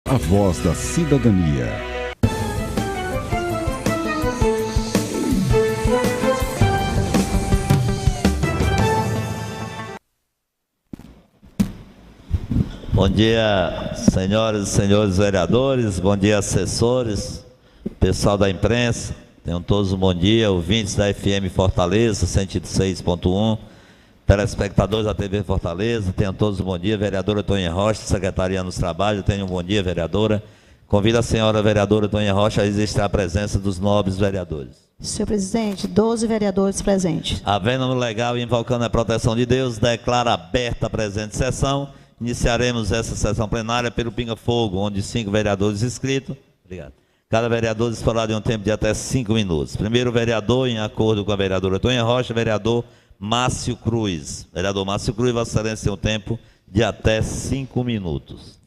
A voz da cidadania. Bom dia, senhoras e senhores vereadores, bom dia, assessores, pessoal da imprensa, tenham todos um bom dia, ouvintes da FM Fortaleza, 106.1, telespectadores da TV Fortaleza, tenham todos um bom dia, vereadora Toninha Rocha, Secretaria dos Trabalhos, tenham um bom dia, vereadora. Convido a senhora vereadora Toninha Rocha a registrar a presença dos nobres vereadores. Senhor presidente, 12 vereadores presentes. Havendo no legal e invocando a proteção de Deus, declaro aberta a presente sessão. Iniciaremos essa sessão plenária pelo pinga-fogo, onde 5 vereadores inscritos. Obrigado. Cada vereador disporá de um tempo de até 5 minutos. Primeiro vereador, em acordo com a vereadora Toninha Rocha, vereador Márcio Cruz. Vereador Márcio Cruz, Vossa Excelência tem um tempo de até 5 minutos.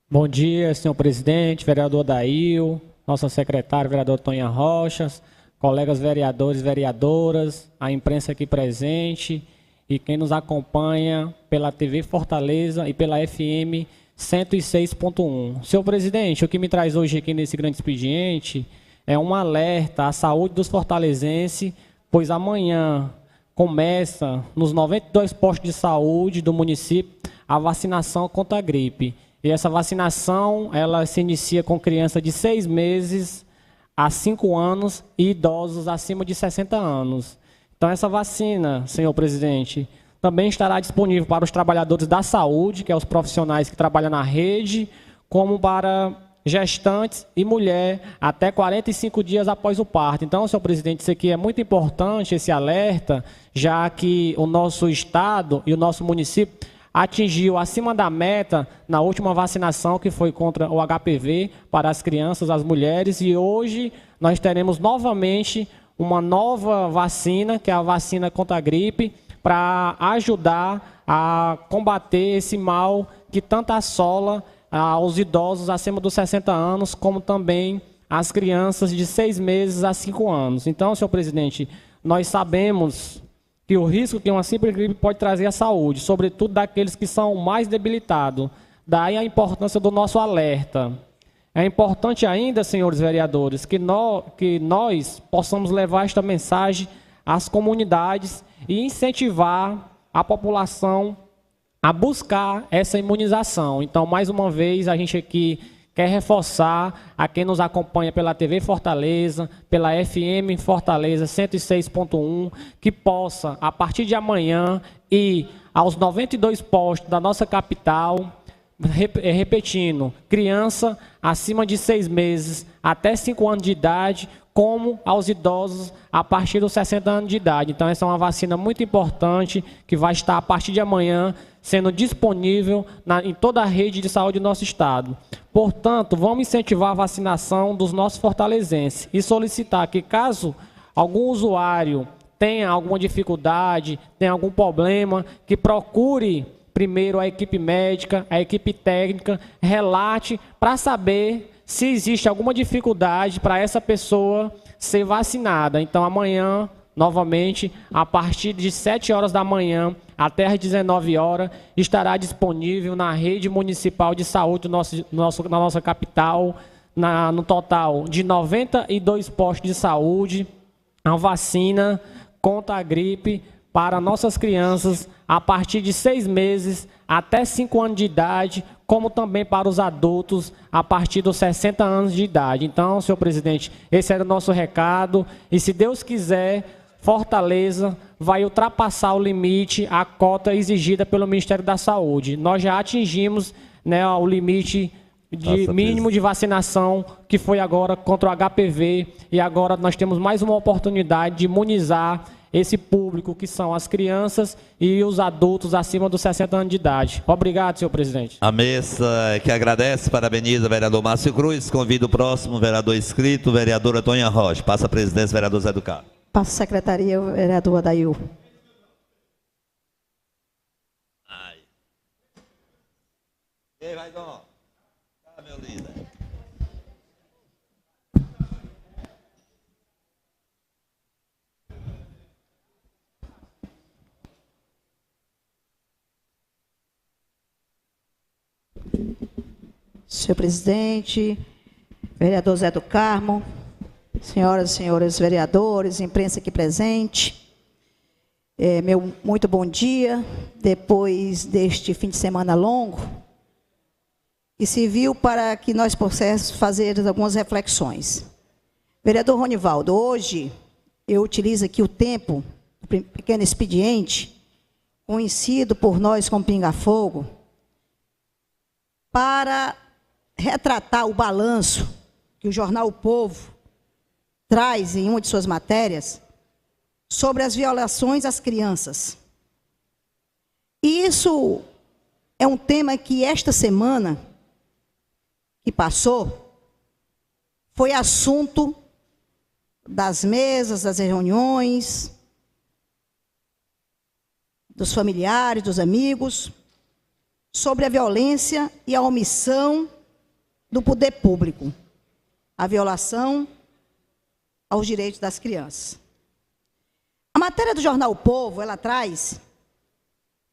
Bom dia, senhor presidente, vereador Dail, nossa secretária, vereador Toninha Rocha, colegas vereadores e vereadoras, a imprensa aqui presente e quem nos acompanha pela TV Fortaleza e pela FM 106.1. Senhor presidente, o que me traz hoje aqui nesse grande expediente é um alerta à saúde dos fortalezenses, pois amanhã começa nos 92 postos de saúde do município a vacinação contra a gripe. E essa vacinação, ela se inicia com crianças de 6 meses a 5 anos e idosos acima de 60 anos. Então, essa vacina, senhor presidente, também estará disponível para os trabalhadores da saúde, que é os profissionais que trabalham na rede, como para gestantes e mulher até 45 dias após o parto. Então, senhor presidente, isso aqui é muito importante, esse alerta, já que o nosso estado e o nosso município atingiu acima da meta na última vacinação, que foi contra o HPV para as crianças, as mulheres, e hoje nós teremos novamente uma nova vacina, que é a vacina contra a gripe, para ajudar a combater esse mal que tanto assola aos idosos acima dos 60 anos, como também as crianças de 6 meses a 5 anos. Então, senhor presidente, nós sabemos que o risco que uma simples gripe pode trazer à saúde, sobretudo daqueles que são mais debilitados. Daí a importância do nosso alerta. É importante ainda, senhores vereadores, que nós possamos levar esta mensagem às comunidades e incentivar a população a buscar essa imunização. Então, mais uma vez, a gente aqui quer reforçar a quem nos acompanha pela TV Fortaleza, pela FM Fortaleza 106.1, que possa, a partir de amanhã, ir aos 92 postos da nossa capital, repetindo, criança acima de 6 meses até 5 anos de idade, como aos idosos a partir dos 60 anos de idade. Então, essa é uma vacina muito importante que vai estar a partir de amanhã sendo disponível em toda a rede de saúde do nosso estado. Portanto, vamos incentivar a vacinação dos nossos fortalezenses e solicitar que, caso algum usuário tenha alguma dificuldade, tenha algum problema, que procure primeiro a equipe médica, a equipe técnica, relate para saber se existe alguma dificuldade para essa pessoa ser vacinada. Então, amanhã, novamente, a partir de 7 horas da manhã até às 19 horas, estará disponível na rede municipal de saúde na nossa capital, no total de 92 postos de saúde, a vacina contra a gripe para nossas crianças a partir de 6 meses até 5 anos de idade, como também para os adultos a partir dos 60 anos de idade. Então, senhor presidente, esse era o nosso recado, e se Deus quiser, Fortaleza vai ultrapassar o limite, a cota exigida pelo Ministério da Saúde. Nós já atingimos, né, o limite mínimo de vacinação, que foi agora contra o HPV, e agora nós temos mais uma oportunidade de imunizar esse público, que são as crianças e os adultos acima dos 60 anos de idade. Obrigado, senhor presidente. A mesa que agradece, parabeniza o vereador Márcio Cruz. Convido o próximo vereador inscrito, vereadora Toninha Rocha. Passa a presidência, vereador Zé do Carmo. Passa a secretaria, vereador Adail. E aí, vai, Dom. Tá, meu líder. Senhor presidente, vereador Zé do Carmo, senhoras e senhores vereadores, imprensa aqui presente, meu muito bom dia, depois deste fim de semana longo, que serviu para que nós possamos fazer algumas reflexões. Vereador Ronivaldo, hoje eu utilizo aqui o tempo, o pequeno expediente, conhecido por nós como pinga-fogo, para retratar o balanço que o jornal O Povo traz em uma de suas matérias sobre as violações às crianças. E isso é um tema que esta semana que passou foi assunto das mesas, das reuniões, dos familiares, dos amigos, sobre a violência e a omissão do poder público, a violação aos direitos das crianças. A matéria do jornal O Povo, ela traz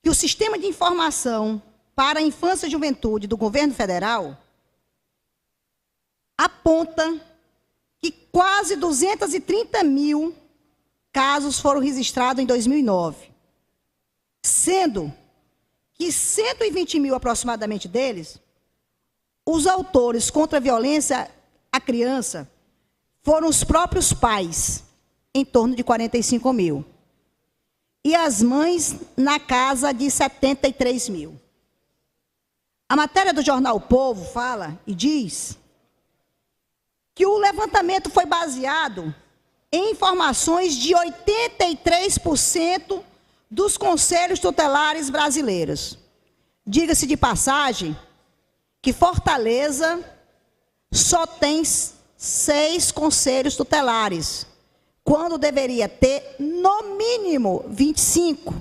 que o Sistema de Informação para a Infância e Juventude do Governo Federal aponta que quase 230 mil casos foram registrados em 2009, sendo que 120 mil aproximadamente deles, os autores contra a violência à criança foram os próprios pais, em torno de 45 mil. E as mães na casa de 73 mil. A matéria do jornal O Povo fala e diz que o levantamento foi baseado em informações de 83% dos conselhos tutelares brasileiros. Diga-se de passagem que Fortaleza só tem 6 conselhos tutelares, quando deveria ter, no mínimo, 25.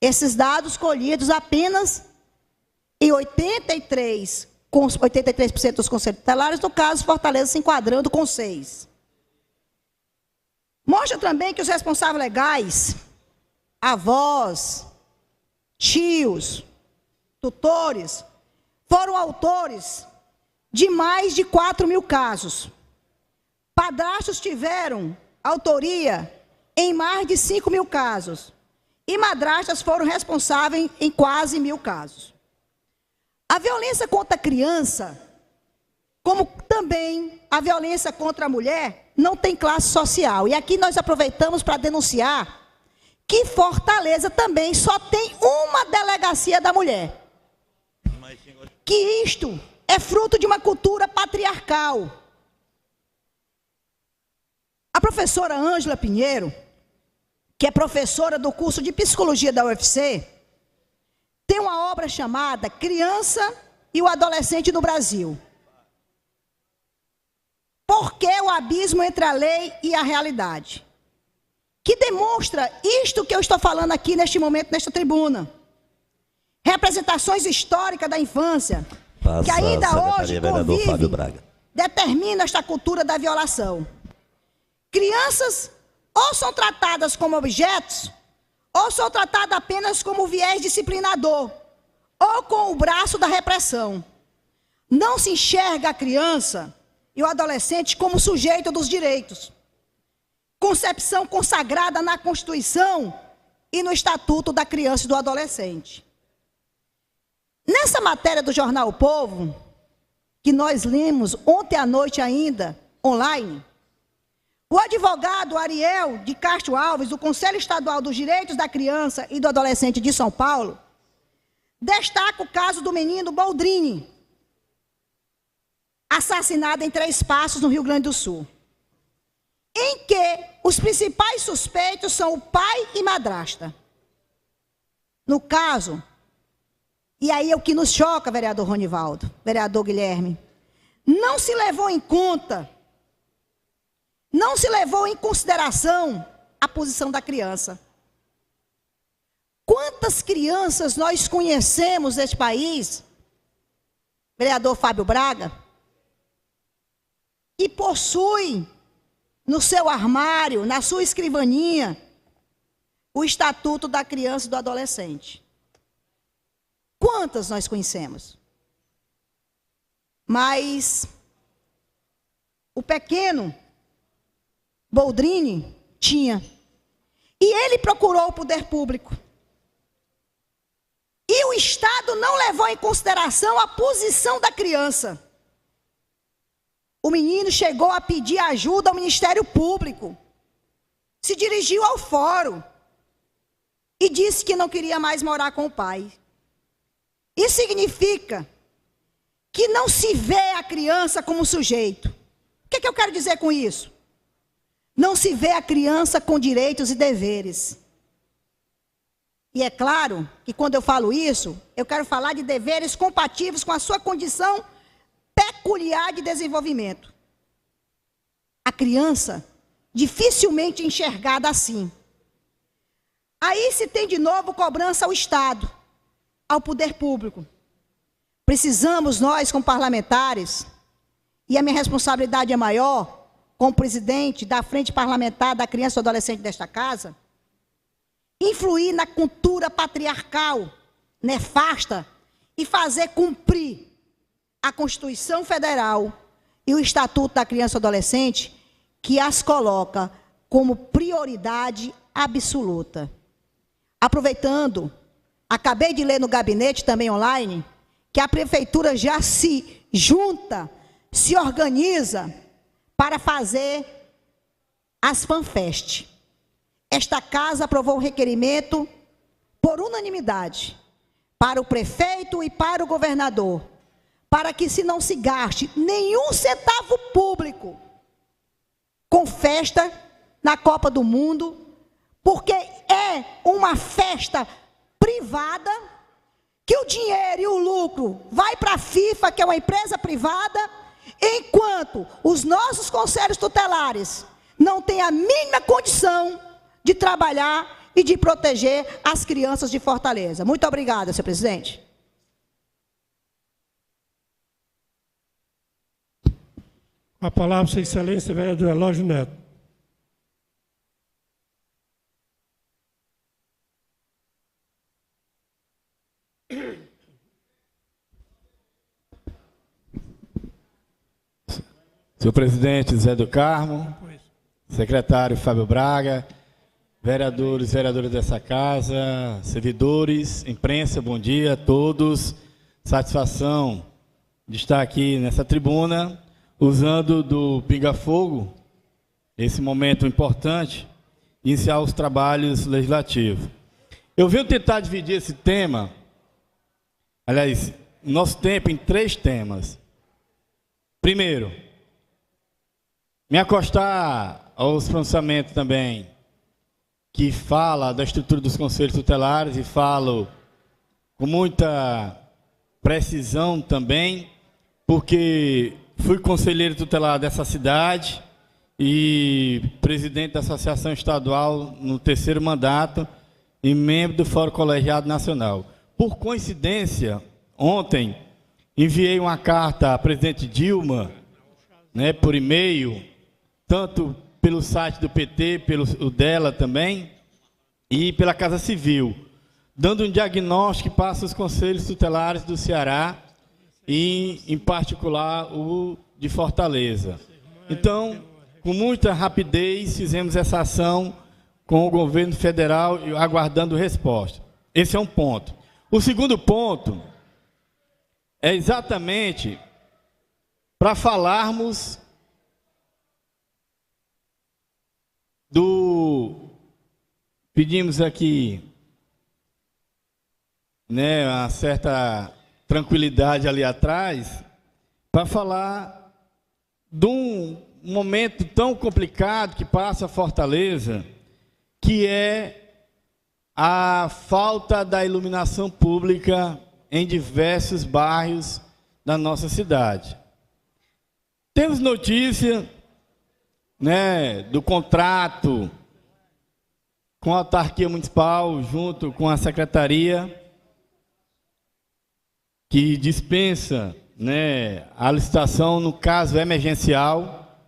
Esses dados colhidos apenas em 83% dos conselhos tutelares, no caso, Fortaleza se enquadrando com 6. Mostra também que os responsáveis legais, avós, tios, tutores, foram autores de mais de 4 mil casos. Padrastos tiveram autoria em mais de 5 mil casos. E madrastas foram responsáveis em quase 1.000 casos. A violência contra a criança, como também a violência contra a mulher, não tem classe social. E aqui nós aproveitamos para denunciar que Fortaleza também só tem uma delegacia da mulher. Que isto é fruto de uma cultura patriarcal. A professora Ângela Pinheiro, que é professora do curso de Psicologia da UFC, tem uma obra chamada Criança e o Adolescente no Brasil. Por que o abismo entre a lei e a realidade? Que demonstra isto que eu estou falando aqui neste momento, nesta tribuna. Representações históricas da infância, que ainda hoje convive, determina esta cultura da violação. Crianças ou são tratadas como objetos, ou são tratadas apenas como viés disciplinador, ou com o braço da repressão. Não se enxerga a criança e o adolescente como sujeito dos direitos. Concepção consagrada na Constituição e no Estatuto da Criança e do Adolescente. Nessa matéria do jornal O Povo, que nós lemos ontem à noite ainda, online, o advogado Ariel de Castro Alves, do Conselho Estadual dos Direitos da Criança e do Adolescente de São Paulo, destaca o caso do menino Boldrini, assassinado em 3 Passos, no Rio Grande do Sul, em que os principais suspeitos são o pai e madrasta. No caso, e aí é o que nos choca, vereador Ronivaldo, vereador Guilherme, não se levou em conta, não se levou em consideração a posição da criança. Quantas crianças nós conhecemos neste país, vereador Fábio Braga, que possuem no seu armário, na sua escrivaninha, o Estatuto da Criança e do Adolescente? Quantas nós conhecemos? mas o pequeno Boldrini tinha. E ele procurou o poder público. E o Estado não levou em consideração a posição da criança. O menino chegou a pedir ajuda ao Ministério Público. Se dirigiu ao fórum. E disse que não queria mais morar com o pai. Isso significa que não se vê a criança como sujeito. O que eu quero dizer com isso? Não se vê a criança com direitos e deveres. E é claro que quando eu falo isso, eu quero falar de deveres compatíveis com a sua condição peculiar de desenvolvimento. A criança dificilmente enxergada assim. Aí se tem de novo cobrança ao Estado, ao poder público. Precisamos nós, como parlamentares, e a minha responsabilidade é maior, como presidente da Frente Parlamentar da Criança e Adolescente desta casa, influir na cultura patriarcal, nefasta, e fazer cumprir a Constituição Federal e o Estatuto da Criança e Adolescente, que as coloca como prioridade absoluta. Aproveitando, acabei de ler no gabinete, também online, que a prefeitura já se junta, se organiza para fazer as FanFest. Esta casa aprovou um requerimento por unanimidade para o prefeito e para o governador, para que se não se gaste nenhum centavo público com festa na Copa do Mundo, porque é uma festa privada, que o dinheiro e o lucro vai para a FIFA, que é uma empresa privada, enquanto os nossos conselhos tutelares não têm a mínima condição de trabalhar e de proteger as crianças de Fortaleza. Muito obrigada, senhor presidente. A palavra, Sua Excelência, vereador Elógio Neto. Senhor presidente Zé do Carmo, secretário Fábio Braga, vereadores, vereadoras dessa casa, servidores, imprensa, bom dia a todos. Satisfação de estar aqui nessa tribuna, usando do pinga-fogo, esse momento importante, iniciar os trabalhos legislativos. Eu venho tentar dividir esse tema, aliás, nosso tempo em 3 temas. Primeiro, me acostar aos pronunciamentos também, que fala da estrutura dos conselhos tutelares, e falo com muita precisão também, porque fui conselheiro tutelar dessa cidade e presidente da Associação Estadual no 3º mandato e membro do Fórum Colegiado Nacional. Por coincidência, ontem enviei uma carta à presidente Dilma, por e-mail, tanto pelo site do PT, pelo dela também, e pela Casa Civil, dando um diagnóstico para os conselhos tutelares do Ceará e, em particular, o de Fortaleza. Então, com muita rapidez, fizemos essa ação com o governo federal, aguardando resposta. Esse é um ponto. O segundo ponto é exatamente para falarmos pedimos aqui, uma certa tranquilidade ali atrás, para falar de um momento tão complicado que passa a Fortaleza, que é a falta da iluminação pública em diversos bairros da nossa cidade. Temos notícia, do contrato com a autarquia municipal, junto com a secretaria, que dispensa a licitação no caso emergencial,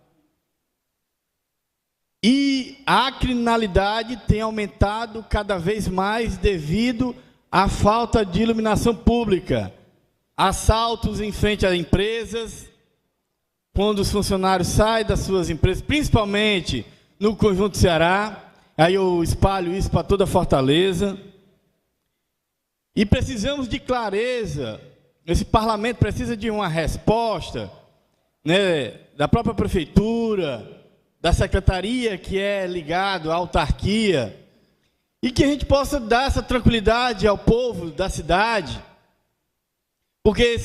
e a criminalidade tem aumentado cada vez mais devido à falta de iluminação pública assaltos em frente a empresas, quando os funcionários saem das suas empresas, principalmente no Conjunto Ceará. Aí eu espalho isso para toda Fortaleza. E precisamos de clareza. Esse parlamento precisa de uma resposta, né, da própria prefeitura, da secretaria que é ligado à autarquia, e que a gente possa dar essa tranquilidade ao povo da cidade, porque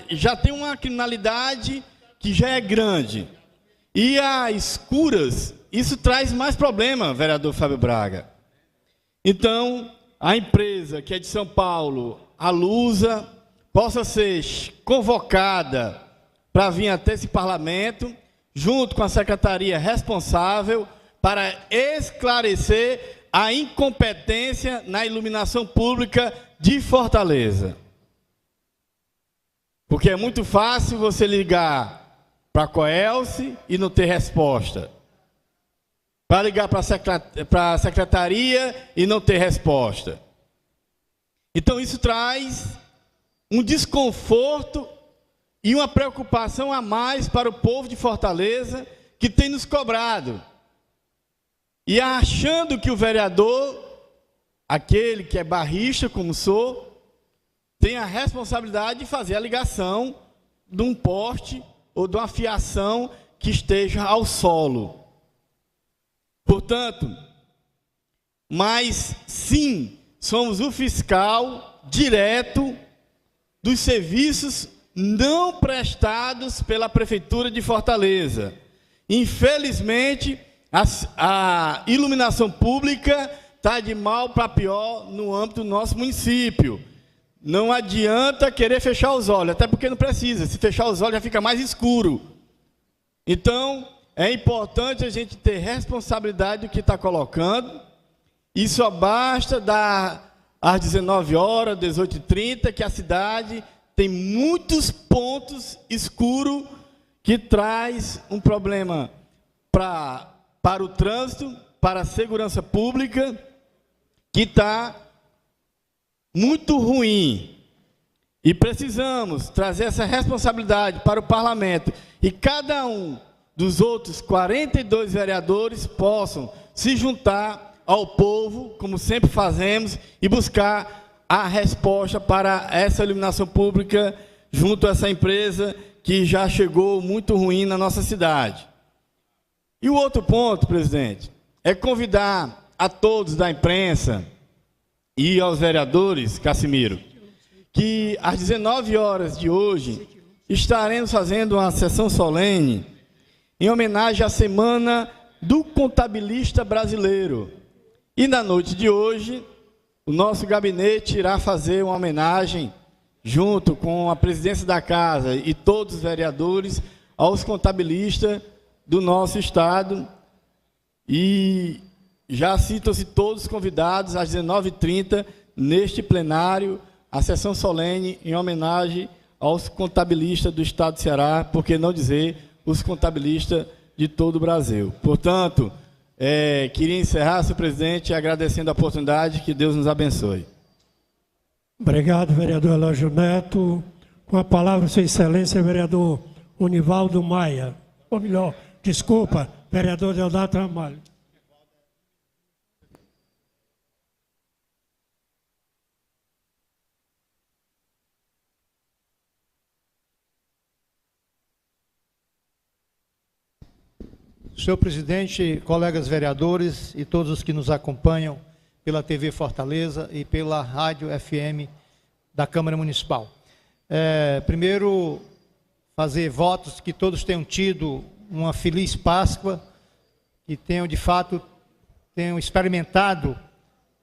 já tem uma criminalidade que já é grande, e a escuras, isso traz mais problema, vereador Fábio Braga. Então, a empresa que é de São Paulo, a Lusa, possa ser convocada para vir até esse parlamento, junto com a secretaria responsável, para esclarecer a incompetência na iluminação pública de Fortaleza. Porque é muito fácil você ligar para a Coelce e não ter resposta. Para ligar para a secretaria e não ter resposta. Então isso traz um desconforto e uma preocupação a mais para o povo de Fortaleza, que tem nos cobrado. E achando que o vereador, aquele que é barrista, como sou, tem a responsabilidade de fazer a ligação de um poste ou de uma fiação que esteja ao solo. Portanto, mas sim, somos o fiscal direto dos serviços não prestados pela Prefeitura de Fortaleza. Infelizmente, a iluminação pública está de mal para pior no âmbito do nosso município. Não adianta querer fechar os olhos, até porque não precisa. Se fechar os olhos já fica mais escuro. Então, é importante a gente ter responsabilidade do que está colocando. E só basta dar às 19 horas, 18h30, que a cidade tem muitos pontos escuros que traz um problema para o trânsito, para a segurança pública, que está muito ruim. E precisamos trazer essa responsabilidade para o parlamento. E cada um dos outros 42 vereadores possam se juntar ao povo, como sempre fazemos, e buscar a resposta para essa iluminação pública junto a essa empresa que já chegou muito ruim na nossa cidade. E o outro ponto, presidente, é convidar a todos da imprensa e aos vereadores, Cassimiro, que às 19 horas de hoje estaremos fazendo uma sessão solene em homenagem à Semana do Contabilista Brasileiro. E na noite de hoje, o nosso gabinete irá fazer uma homenagem, junto com a presidência da casa e todos os vereadores, aos contabilistas do nosso estado. E já citam-se todos os convidados às 19h30, neste plenário, a sessão solene em homenagem aos contabilistas do estado de Ceará, por que não dizer os contabilistas de todo o Brasil. Portanto, queria encerrar, senhor presidente, agradecendo a oportunidade, que Deus nos abençoe. Obrigado, vereador Elógio Neto. Com a palavra, sua excelência, vereador Univaldo Maia. Ou melhor, desculpa, vereador Deodato Ramalho. Senhor presidente, colegas vereadores e todos os que nos acompanham pela TV Fortaleza e pela Rádio FM da Câmara Municipal. Primeiro, fazer votos que todos tenham tido uma feliz Páscoa, que tenham, de fato, experimentado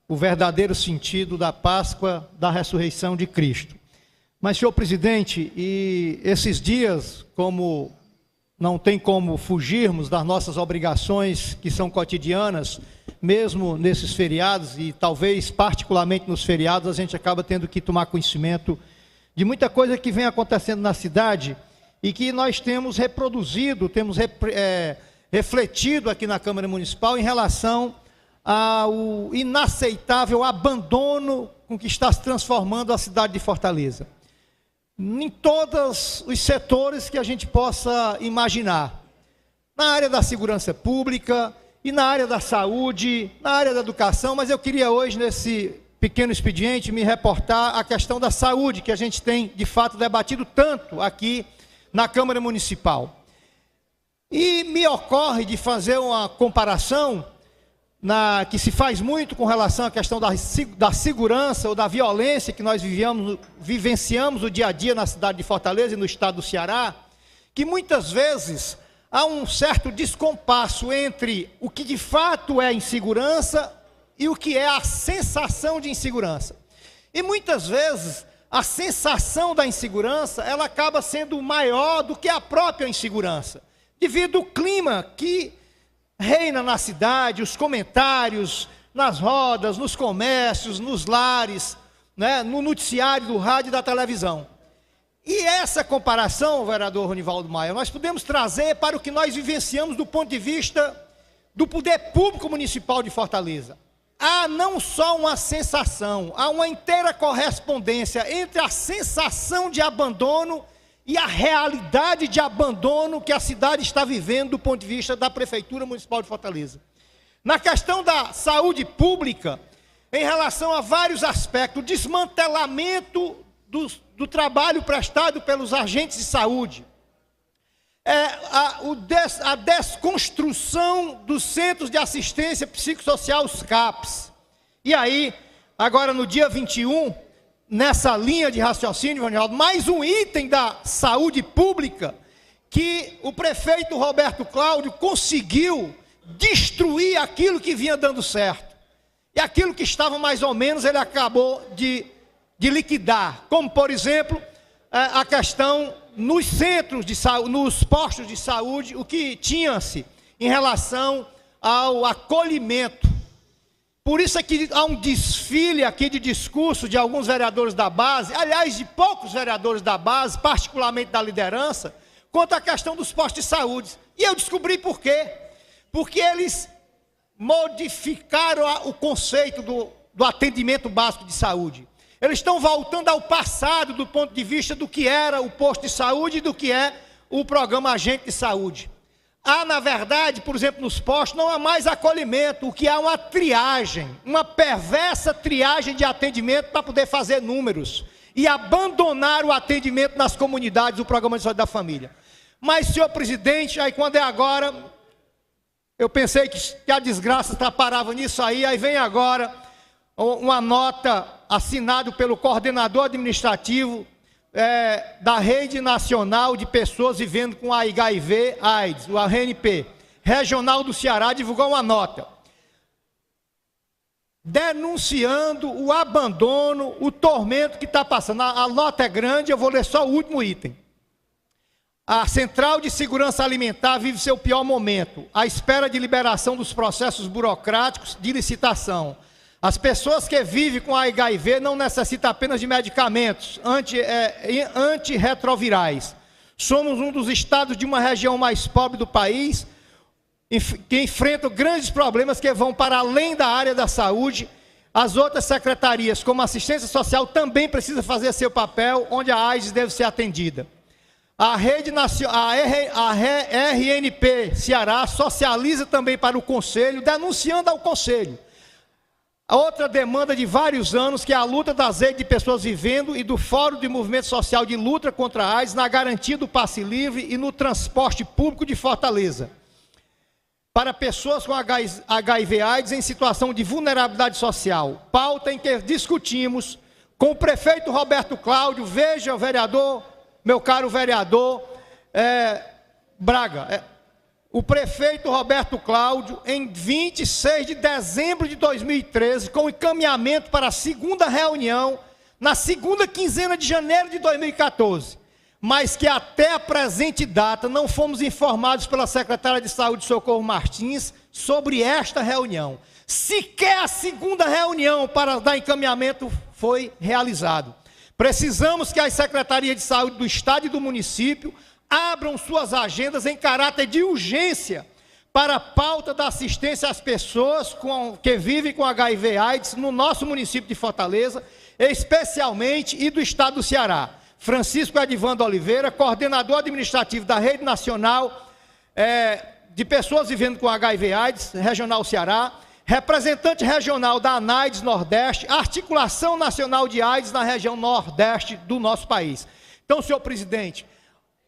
o verdadeiro sentido da Páscoa, da ressurreição de Cristo. Mas, senhor presidente, e esses dias, como não tem como fugirmos das nossas obrigações que são cotidianas, mesmo nesses feriados, e talvez particularmente nos feriados, a gente acaba tendo que tomar conhecimento de muita coisa que vem acontecendo na cidade e que nós temos reproduzido, temos refletido aqui na Câmara Municipal em relação ao inaceitável abandono com que está se transformando a cidade de Fortaleza. em todos os setores que a gente possa imaginar. Na área da segurança pública e na área da saúde, na área da educação, mas eu queria hoje, nesse pequeno expediente, me reportar à questão da saúde, que a gente tem, de fato, debatido tanto aqui na Câmara Municipal. E me ocorre de fazer uma comparação que se faz muito com relação à questão da segurança ou da violência que nós vivenciamos o dia a dia na cidade de Fortaleza e no estado do Ceará, que muitas vezes há um certo descompasso entre o que de fato é insegurança e o que é a sensação de insegurança. E muitas vezes a sensação da insegurança, ela acaba sendo maior do que a própria insegurança, devido ao clima que reina na cidade, os comentários nas rodas, nos comércios, nos lares, né, no noticiário do rádio e da televisão. E essa comparação, vereador Ronivaldo Maia, nós podemos trazer para o que nós vivenciamos do ponto de vista do poder público municipal de Fortaleza. Há não só uma sensação, há uma inteira correspondência entre a sensação de abandono e a realidade de abandono que a cidade está vivendo do ponto de vista da Prefeitura Municipal de Fortaleza. Na questão da saúde pública, em relação a vários aspectos, o desmantelamento do trabalho prestado pelos agentes de saúde, a desconstrução dos centros de assistência psicossocial, os CAPs. E aí, agora no dia 21, nessa linha de raciocínio, Ronaldo, mais um item da saúde pública que o prefeito Roberto Cláudio conseguiu destruir aquilo que vinha dando certo. E aquilo que estava mais ou menos, ele acabou de liquidar, como por exemplo, a questão nos centros de saúde, nos postos de saúde, o que tinha-se em relação ao acolhimento. Por isso é que há um desfile aqui de discurso de alguns vereadores da base, aliás, de poucos vereadores da base, particularmente da liderança, quanto à questão dos postos de saúde. E eu descobri por quê. Porque eles modificaram o conceito do atendimento básico de saúde. Eles estão voltando ao passado do ponto de vista do que era o posto de saúde e do que é o programa Agente de Saúde. Há, na verdade, por exemplo, nos postos, não há mais acolhimento, o que há uma triagem, uma perversa triagem de atendimento para poder fazer números e abandonar o atendimento nas comunidades do programa de saúde da família. Mas, senhor presidente, aí quando é agora, eu pensei que a desgraça parava nisso aí vem agora uma nota assinada pelo coordenador administrativo da Rede Nacional de Pessoas Vivendo com HIV/AIDS, o RNP, Regional do Ceará, divulgou uma nota denunciando o abandono, o tormento que está passando. A nota é grande, eu vou ler só o último item. A Central de Segurança Alimentar vive seu pior momento, à espera de liberação dos processos burocráticos de licitação. As pessoas que vivem com HIV não necessitam apenas de medicamentos antirretrovirais. Somos um dos estados de uma região mais pobre do país, que enfrentam grandes problemas que vão para além da área da saúde. As outras secretarias, como a assistência social, também precisam fazer seu papel, onde a AIDS deve ser atendida. A RNP Ceará socializa também para o Conselho, denunciando ao Conselho a outra demanda de vários anos, que é a luta das redes de pessoas vivendo e do Fórum de Movimento Social de Luta contra a AIDS, na garantia do passe livre e no transporte público de Fortaleza, para pessoas com HIV/AIDS em situação de vulnerabilidade social. Pauta em que discutimos com o prefeito Roberto Cláudio. Veja, vereador, meu caro vereador Braga, o prefeito Roberto Cláudio, em 26 de dezembro de 2013, com encaminhamento para a segunda reunião, na segunda quinzena de janeiro de 2014, mas que até a presente data não fomos informados pela secretária de Saúde, Socorro Martins, sobre esta reunião. Sequer a segunda reunião para dar encaminhamento foi realizado. Precisamos que as secretarias de saúde do estado e do município abram suas agendas em caráter de urgência para a pauta da assistência às pessoas que vivem com HIV/AIDS no nosso município de Fortaleza, especialmente, e do estado do Ceará. Francisco Edivando Oliveira, coordenador administrativo da Rede Nacional de Pessoas Vivendo com HIV/AIDS, Regional Ceará, representante regional da ANAIDS Nordeste, Articulação Nacional de AIDS na região Nordeste do nosso país. Então, senhor presidente,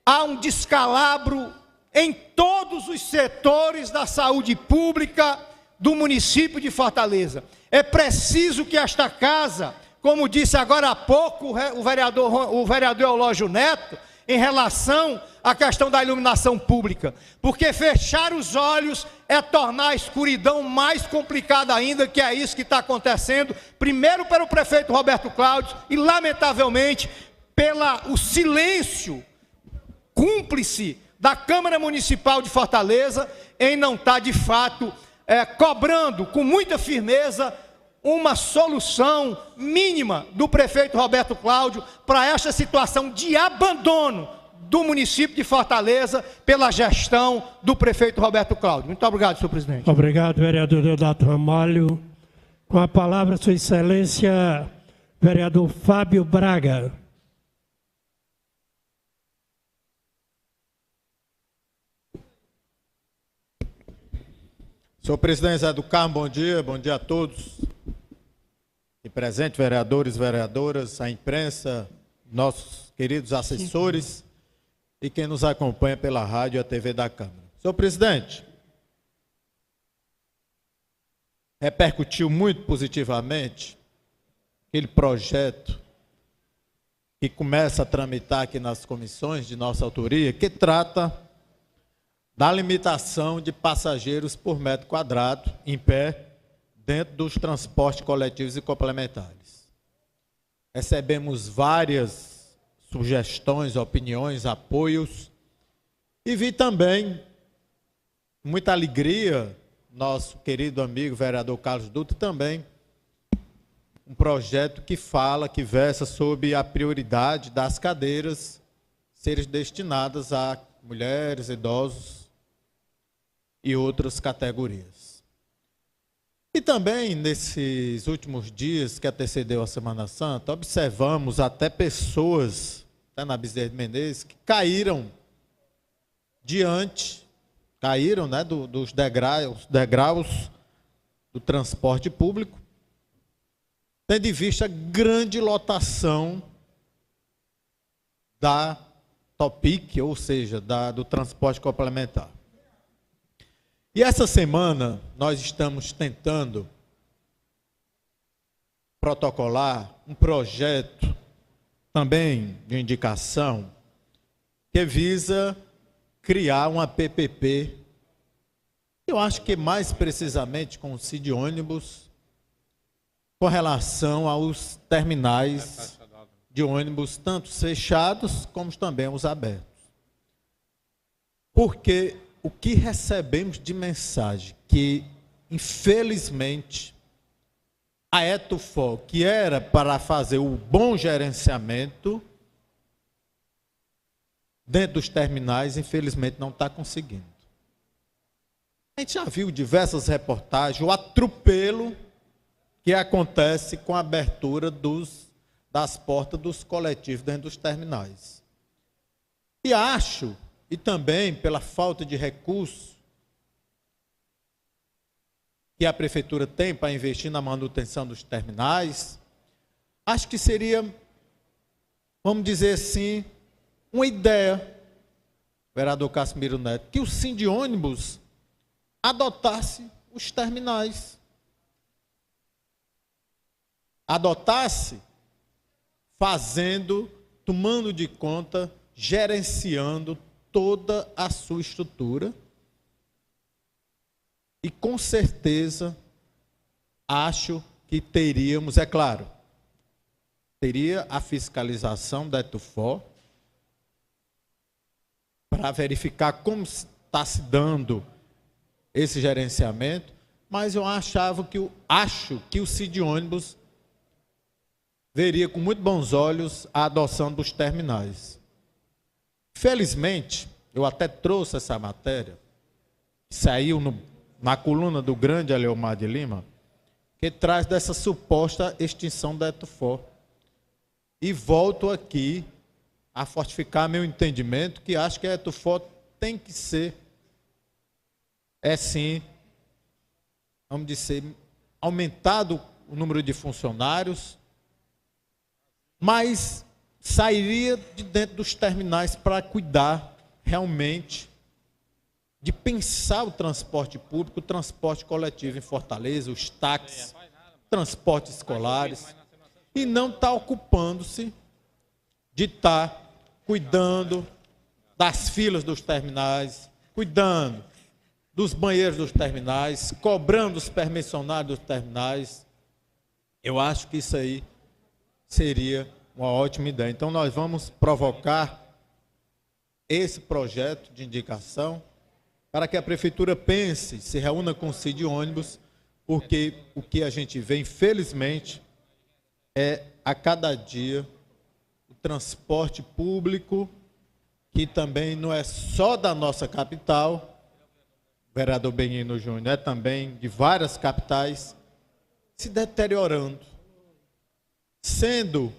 há um descalabro em todos os setores da saúde pública do município de Fortaleza. É preciso que esta casa, como disse agora há pouco o vereador Eulógio Neto, em relação à questão da iluminação pública, porque fechar os olhos é tornar a escuridão mais complicada ainda, que é isso que está acontecendo, primeiro pelo prefeito Roberto Cláudio e, lamentavelmente, pelo silêncio cúmplice da Câmara Municipal de Fortaleza em não estar, de fato, cobrando com muita firmeza uma solução mínima do prefeito Roberto Cláudio para esta situação de abandono do município de Fortaleza pela gestão do prefeito Roberto Cláudio. Muito obrigado, senhor presidente. Obrigado, vereador Deodato Ramalho. Com a palavra, sua excelência, vereador Fábio Braga. Senhor presidente Zé do Carmo, bom dia a todos. E presente, vereadores, vereadoras, a imprensa, nossos queridos assessores e quem nos acompanha pela rádio e a TV da Câmara. Senhor presidente, repercutiu muito positivamente aquele projeto que começa a tramitar aqui nas comissões de nossa autoria, que trata da limitação de passageiros por metro quadrado em pé dentro dos transportes coletivos e complementares. Recebemos várias sugestões, opiniões, apoios e vi também, com muita alegria, nosso querido amigo vereador Carlos Dutra também, um projeto que versa sobre a prioridade das cadeiras serem destinadas a mulheres, idosos e outras categorias. E também, nesses últimos dias que antecedeu a Semana Santa, observamos até pessoas, até na Bezerra de Menezes, que caíram dos degraus do transporte público, tendo em vista a grande lotação da Topic, ou seja, do transporte complementar. E essa semana nós estamos tentando protocolar um projeto também de indicação que visa criar uma PPP, eu acho que mais precisamente com o CID ônibus, com relação aos terminais de ônibus, tanto fechados como também os abertos. Porque o que recebemos de mensagem que, infelizmente, a Etufol, que era para fazer o bom gerenciamento dentro dos terminais, infelizmente não está conseguindo. A gente já viu diversas reportagens, o atropelo que acontece com a abertura das portas dos coletivos dentro dos terminais. E acho, e também pela falta de recursos que a prefeitura tem para investir na manutenção dos terminais, acho que seria, vamos dizer assim, uma ideia, vereador Casimiro Neto, que o CID ônibus adotasse os terminais. Adotasse tomando de conta, gerenciando toda a sua estrutura e com certeza acho que teríamos, é claro, teria a fiscalização da Etufol para verificar como está se dando esse gerenciamento, mas eu acho que o CID ônibus veria com muito bons olhos a adoção dos terminais. Felizmente, eu até trouxe essa matéria, que saiu na coluna do grande Aleomar de Lima, que traz dessa suposta extinção da Etufol. E volto aqui a fortificar meu entendimento, que acho que a Etufor tem que ser, sim, vamos dizer, aumentado o número de funcionários, mas sairia de dentro dos terminais para cuidar realmente de pensar o transporte público, o transporte coletivo em Fortaleza, os táxis, transportes escolares, e não estar ocupando-se de estar cuidando das filas dos terminais, cuidando dos banheiros dos terminais, cobrando os permissionários dos terminais. Eu acho que isso aí seria uma ótima ideia. Então, nós vamos provocar esse projeto de indicação para que a Prefeitura pense, se reúna com o CID ônibus, porque o que a gente vê, infelizmente, é a cada dia o transporte público, que também não é só da nossa capital, vereador Benigno Júnior, é também de várias capitais, se deteriorando, sendo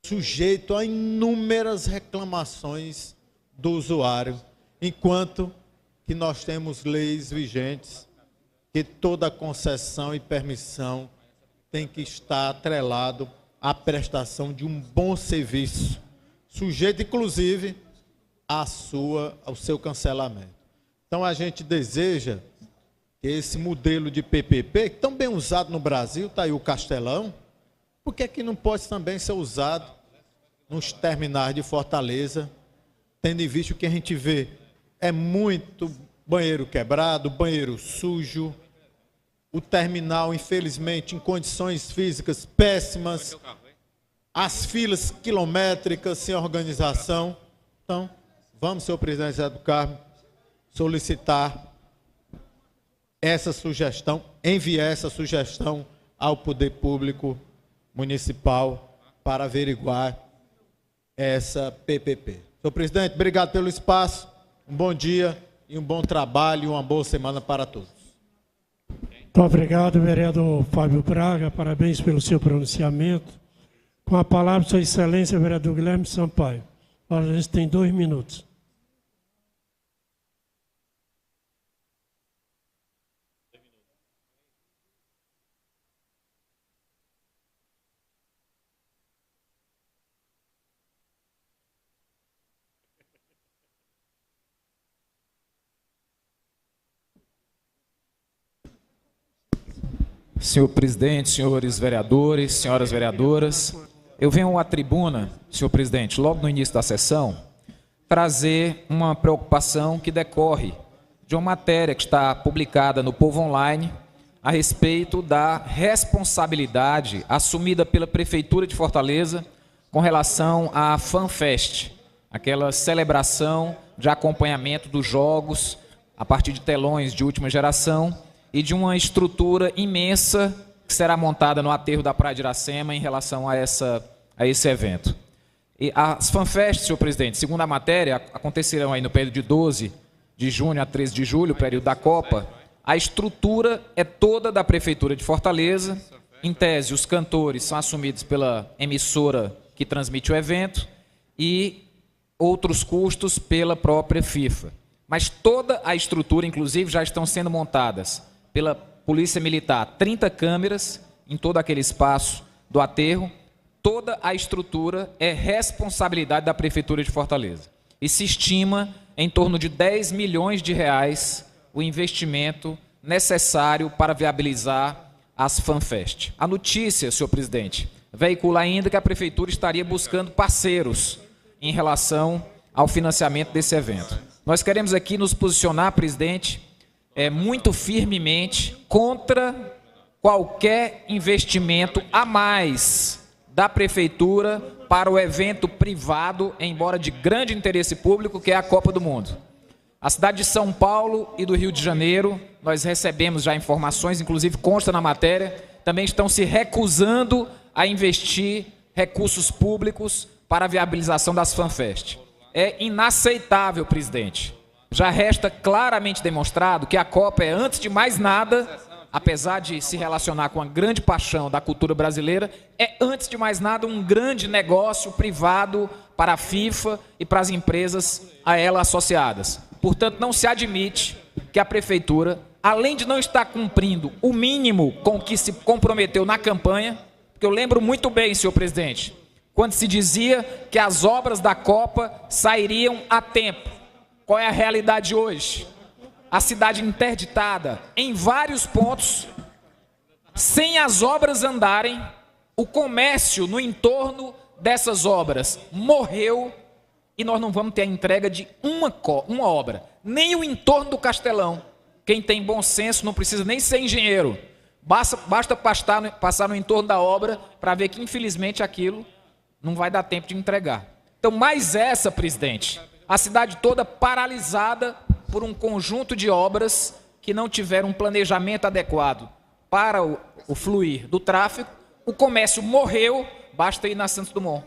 sujeito a inúmeras reclamações do usuário, enquanto que nós temos leis vigentes que toda concessão e permissão tem que estar atrelado à prestação de um bom serviço, sujeito inclusive ao seu cancelamento. Então a gente deseja que esse modelo de PPP, tão bem usado no Brasil, está aí o Castelão, por que é que não pode também ser usado nos terminais de Fortaleza, tendo em vista o que a gente vê é muito banheiro quebrado, banheiro sujo, o terminal, infelizmente, em condições físicas péssimas, as filas quilométricas sem organização. Então, vamos, senhor presidente Zé do Carmo, solicitar essa sugestão, enviar essa sugestão ao Poder Público Municipal para averiguar essa PPP. Senhor presidente, obrigado pelo espaço, um bom dia e um bom trabalho e uma boa semana para todos. Muito obrigado, vereador Fábio Braga, parabéns pelo seu pronunciamento. Com a palavra, sua excelência, vereador Guilherme Sampaio. A gente tem 2 minutos. Senhor presidente, senhores vereadores, senhoras vereadoras, eu venho à tribuna, senhor presidente, logo no início da sessão, trazer uma preocupação que decorre de uma matéria que está publicada no Povo Online a respeito da responsabilidade assumida pela Prefeitura de Fortaleza com relação à FanFest, aquela celebração de acompanhamento dos jogos a partir de telões de última geração e de uma estrutura imensa que será montada no aterro da Praia de Iracema em relação a esse evento. E as FanFests, senhor presidente, segundo a matéria, acontecerão aí no período de 12 de junho a 13 de julho, período da Copa. A estrutura é toda da Prefeitura de Fortaleza. Em tese, os cantores são assumidos pela emissora que transmite o evento e outros custos pela própria FIFA. Mas toda a estrutura, inclusive, já estão sendo montadas pela Polícia Militar, 30 câmeras em todo aquele espaço do aterro. Toda a estrutura é responsabilidade da Prefeitura de Fortaleza. E se estima em torno de 10 milhões de reais o investimento necessário para viabilizar as FanFest. A notícia, senhor presidente, veicula ainda que a Prefeitura estaria buscando parceiros em relação ao financiamento desse evento. Nós queremos aqui nos posicionar, presidente, muito firmemente contra qualquer investimento a mais da Prefeitura para o evento privado, embora de grande interesse público, que é a Copa do Mundo. A cidade de São Paulo e do Rio de Janeiro, nós recebemos já informações, inclusive consta na matéria, também estão se recusando a investir recursos públicos para a viabilização das FanFest. É inaceitável, presidente. Já resta claramente demonstrado que a Copa é, antes de mais nada, apesar de se relacionar com a grande paixão da cultura brasileira, é, antes de mais nada, um grande negócio privado para a FIFA e para as empresas a ela associadas. Portanto, não se admite que a Prefeitura, além de não estar cumprindo o mínimo com que se comprometeu na campanha, porque eu lembro muito bem, senhor presidente, quando se dizia que as obras da Copa sairiam a tempo. Qual é a realidade hoje? A cidade interditada em vários pontos, sem as obras andarem, o comércio no entorno dessas obras morreu e nós não vamos ter a entrega de uma obra, nem o entorno do Castelão. Quem tem bom senso não precisa nem ser engenheiro, basta passar no entorno da obra para ver que infelizmente aquilo não vai dar tempo de entregar. Então, mais essa, presidente, a cidade toda paralisada por um conjunto de obras que não tiveram um planejamento adequado para o fluir do tráfego. O comércio morreu, basta ir na Santos Dumont.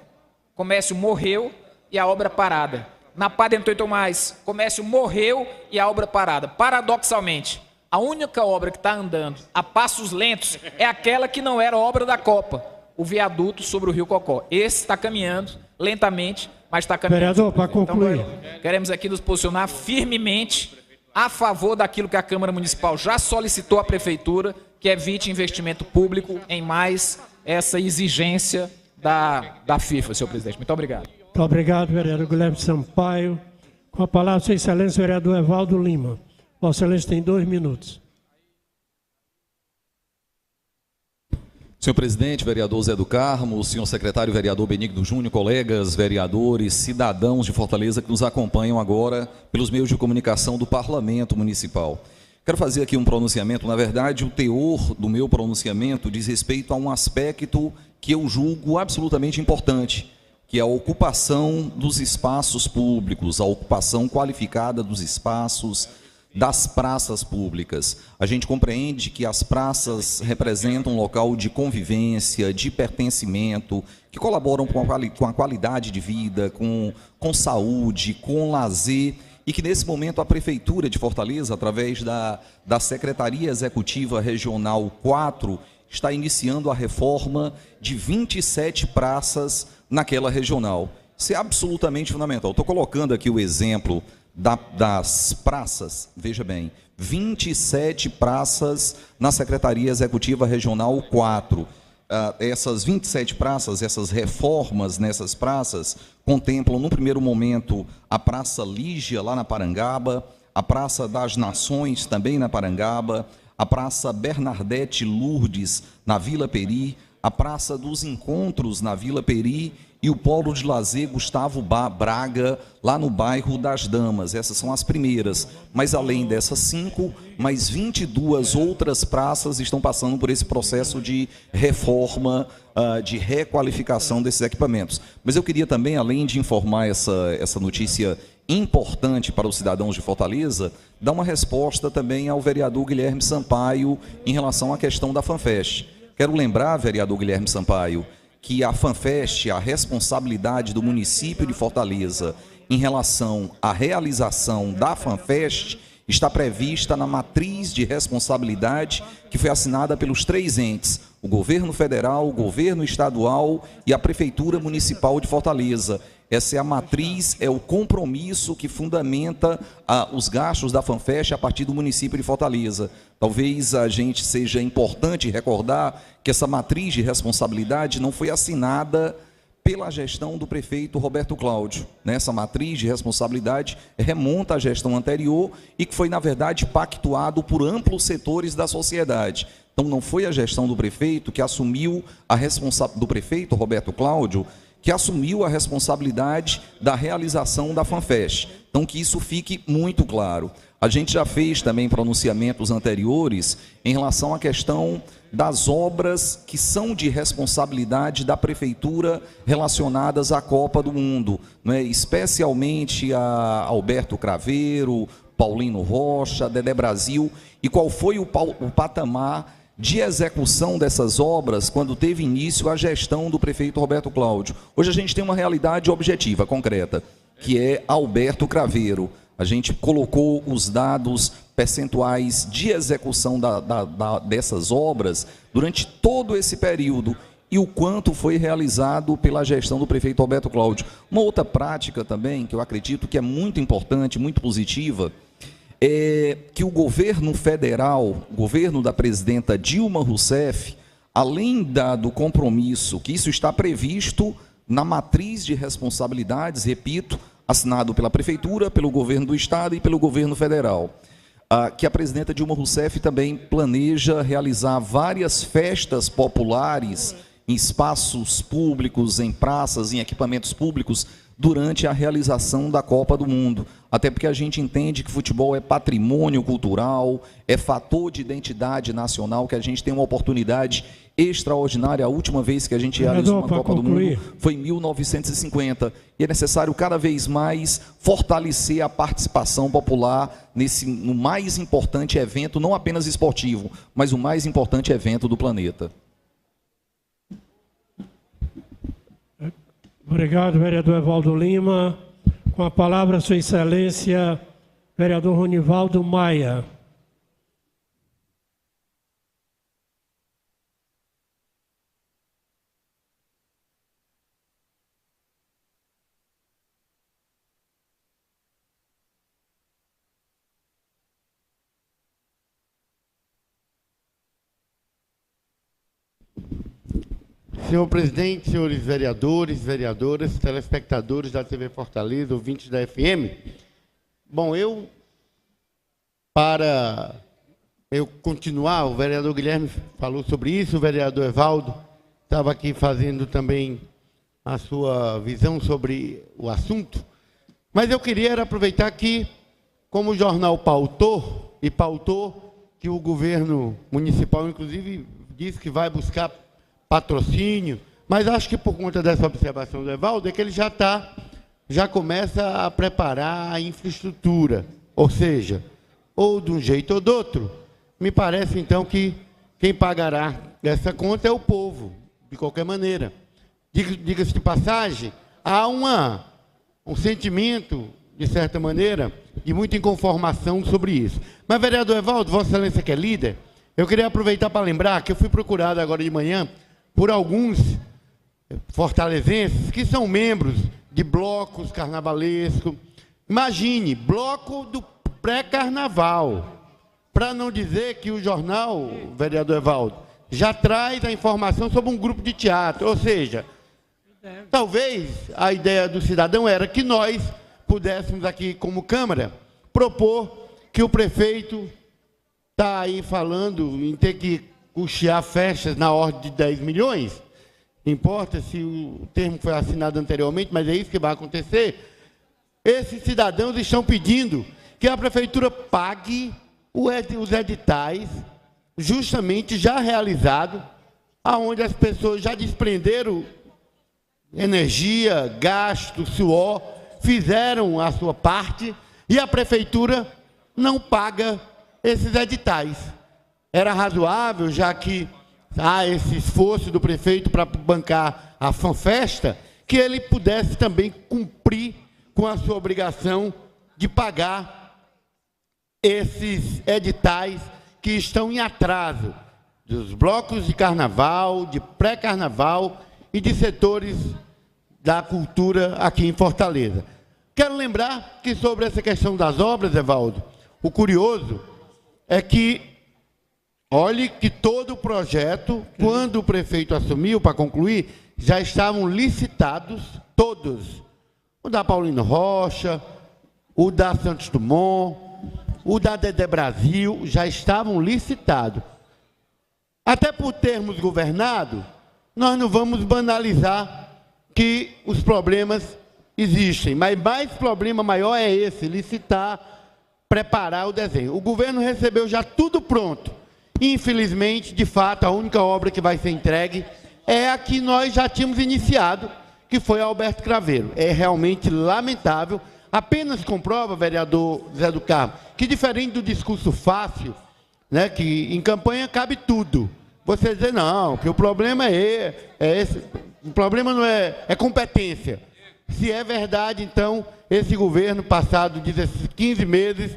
O comércio morreu e a obra parada. Na Padre Antônio Tomás, o comércio morreu e a obra parada. Paradoxalmente, a única obra que está andando a passos lentos é aquela que não era obra da Copa, o viaduto sobre o Rio Cocó. Esse está caminhando lentamente, mas está caminhando. Vereador, para concluir. Então, queremos aqui nos posicionar firmemente a favor daquilo que a Câmara Municipal já solicitou à Prefeitura, que evite investimento público em mais essa exigência da FIFA, senhor presidente. Muito obrigado. Muito obrigado, vereador Guilherme Sampaio. Com a palavra, sua excelência, vereador Evaldo Lima. Vossa excelência tem 2 minutos. Senhor presidente, vereador Zé do Carmo, senhor secretário, vereador Benigno Júnior, colegas, vereadores, cidadãos de Fortaleza que nos acompanham agora pelos meios de comunicação do Parlamento Municipal. Quero fazer aqui um pronunciamento. Na verdade, o teor do meu pronunciamento diz respeito a um aspecto que eu julgo absolutamente importante, que é a ocupação dos espaços públicos, a ocupação qualificada dos espaços das praças públicas. A gente compreende que as praças representam um local de convivência, de pertencimento, que colaboram com a qualidade de vida, com saúde, com lazer, e que nesse momento a Prefeitura de Fortaleza, através da Secretaria Executiva Regional 4, está iniciando a reforma de 27 praças naquela regional. Isso é absolutamente fundamental. Estou colocando aqui o exemplo das praças, veja bem, 27 praças na Secretaria Executiva Regional 4. Essas 27 praças, essas reformas nessas praças, contemplam, no primeiro momento, a Praça Lígia, lá na Parangaba, a Praça das Nações, também na Parangaba, a Praça Bernadette Lourdes, na Vila Peri, a Praça dos Encontros, na Vila Peri, e o Polo de Lazer Gustavo Braga, lá no bairro das Damas. Essas são as primeiras, mas além dessas 5, mais 22 outras praças estão passando por esse processo de reforma, de requalificação desses equipamentos. Mas eu queria também, além de informar essa notícia importante para os cidadãos de Fortaleza, dar uma resposta também ao vereador Guilherme Sampaio em relação à questão da FanFest. Quero lembrar, vereador Guilherme Sampaio, que a FanFest, a responsabilidade do município de Fortaleza em relação à realização da FanFest está prevista na matriz de responsabilidade que foi assinada pelos 3 entes, o governo federal, o governo estadual e a Prefeitura Municipal de Fortaleza. Essa é a matriz, é o compromisso que fundamenta os gastos da FanFest a partir do município de Fortaleza. Talvez a gente seja importante recordar que essa matriz de responsabilidade não foi assinada pela gestão do prefeito Roberto Cláudio. Essa matriz de responsabilidade remonta à gestão anterior e que foi, na verdade, pactuado por amplos setores da sociedade. Então, não foi a gestão do prefeito que assumiu do prefeito Roberto Cláudio, que assumiu a responsabilidade da realização da FanFest. Então, que isso fique muito claro. A gente já fez também pronunciamentos anteriores em relação à questão das obras que são de responsabilidade da Prefeitura relacionadas à Copa do Mundo, especialmente a Alberto Craveiro, Paulino Rocha, Dedé Brasil, e qual foi o patamar de execução dessas obras quando teve início a gestão do prefeito Roberto Cláudio. Hoje a gente tem uma realidade objetiva, concreta, que é Alberto Craveiro. A gente colocou os dados percentuais de execução dessas obras durante todo esse período e o quanto foi realizado pela gestão do prefeito Roberto Cláudio. Uma outra prática também, que eu acredito que é muito importante, muito positiva, é que o governo federal, o governo da presidenta Dilma Rousseff, além do compromisso, que isso está previsto na matriz de responsabilidades, repito, assinado pela prefeitura, pelo governo do estado e pelo governo federal, que a presidenta Dilma Rousseff também planeja realizar várias festas populares em espaços públicos, em praças, em equipamentos públicos, durante a realização da Copa do Mundo. Até porque a gente entende que futebol é patrimônio cultural, é fator de identidade nacional, que a gente tem uma oportunidade extraordinária. A última vez que a gente realizou uma Copa do Mundo foi em 1950. E é necessário cada vez mais fortalecer a participação popular no mais importante evento, não apenas esportivo, mas o mais importante evento do planeta. Obrigado, vereador Evaldo Lima. Com a palavra, Sua Excelência, vereador Ronivaldo Maia. Senhor presidente, senhores vereadores, vereadoras, telespectadores da TV Fortaleza, ouvintes da FM. Bom, para eu continuar, o vereador Guilherme falou sobre isso, o vereador Evaldo estava aqui fazendo também a sua visão sobre o assunto, mas eu queria aproveitar que, como o jornal pautou que o governo municipal, inclusive, disse que vai buscar patrocínio, mas acho que por conta dessa observação do Evaldo, é que ele já começa a preparar a infraestrutura, ou seja, ou de um jeito ou do outro. Me parece, então, que quem pagará essa conta é o povo, de qualquer maneira. Diga-se de passagem, há um sentimento, de certa maneira, de muita inconformação sobre isso. Mas, vereador Evaldo, Vossa Excelência que é líder, eu queria aproveitar para lembrar que eu fui procurado agora de manhã por alguns fortalezenses que são membros de blocos carnavalescos. Imagine, bloco do pré-carnaval. Para não dizer que o jornal, vereador Evaldo, já traz a informação sobre um grupo de teatro. Ou seja, talvez a ideia do cidadão era que nós pudéssemos aqui, como Câmara, propor que o prefeito está aí falando em ter que custear festas na ordem de 10 milhões, importa se o termo foi assinado anteriormente, mas é isso que vai acontecer. Esses cidadãos estão pedindo que a prefeitura pague os editais, justamente já realizados, aonde as pessoas já desprenderam energia, gasto, suor, fizeram a sua parte, e a prefeitura não paga esses editais. Era razoável, já que há esse esforço do prefeito para bancar a fanfesta, que ele pudesse também cumprir com a sua obrigação de pagar esses editais que estão em atraso, dos blocos de carnaval, de pré-carnaval e de setores da cultura aqui em Fortaleza. Quero lembrar que sobre essa questão das obras, Evaldo, o curioso é que olhe que todo o projeto, quando o prefeito assumiu, para concluir, já estavam licitados todos. O da Paulino Rocha, o da Santos Dumont, o da Dedé Brasil, já estavam licitados. Até por termos governado, nós não vamos banalizar que os problemas existem, mas mais problema maior é esse, licitar, preparar o desenho. O governo recebeu já tudo pronto. Infelizmente, de fato, a única obra que vai ser entregue é a que nós já tínhamos iniciado, que foi a Alberto Craveiro. É realmente lamentável. Apenas comprova, vereador Zé do Carmo, que diferente do discurso fácil, né, que em campanha cabe tudo. Você dizer, não, que o problema é esse, o problema não é competência. Se é verdade, então, esse governo, passado 15 meses,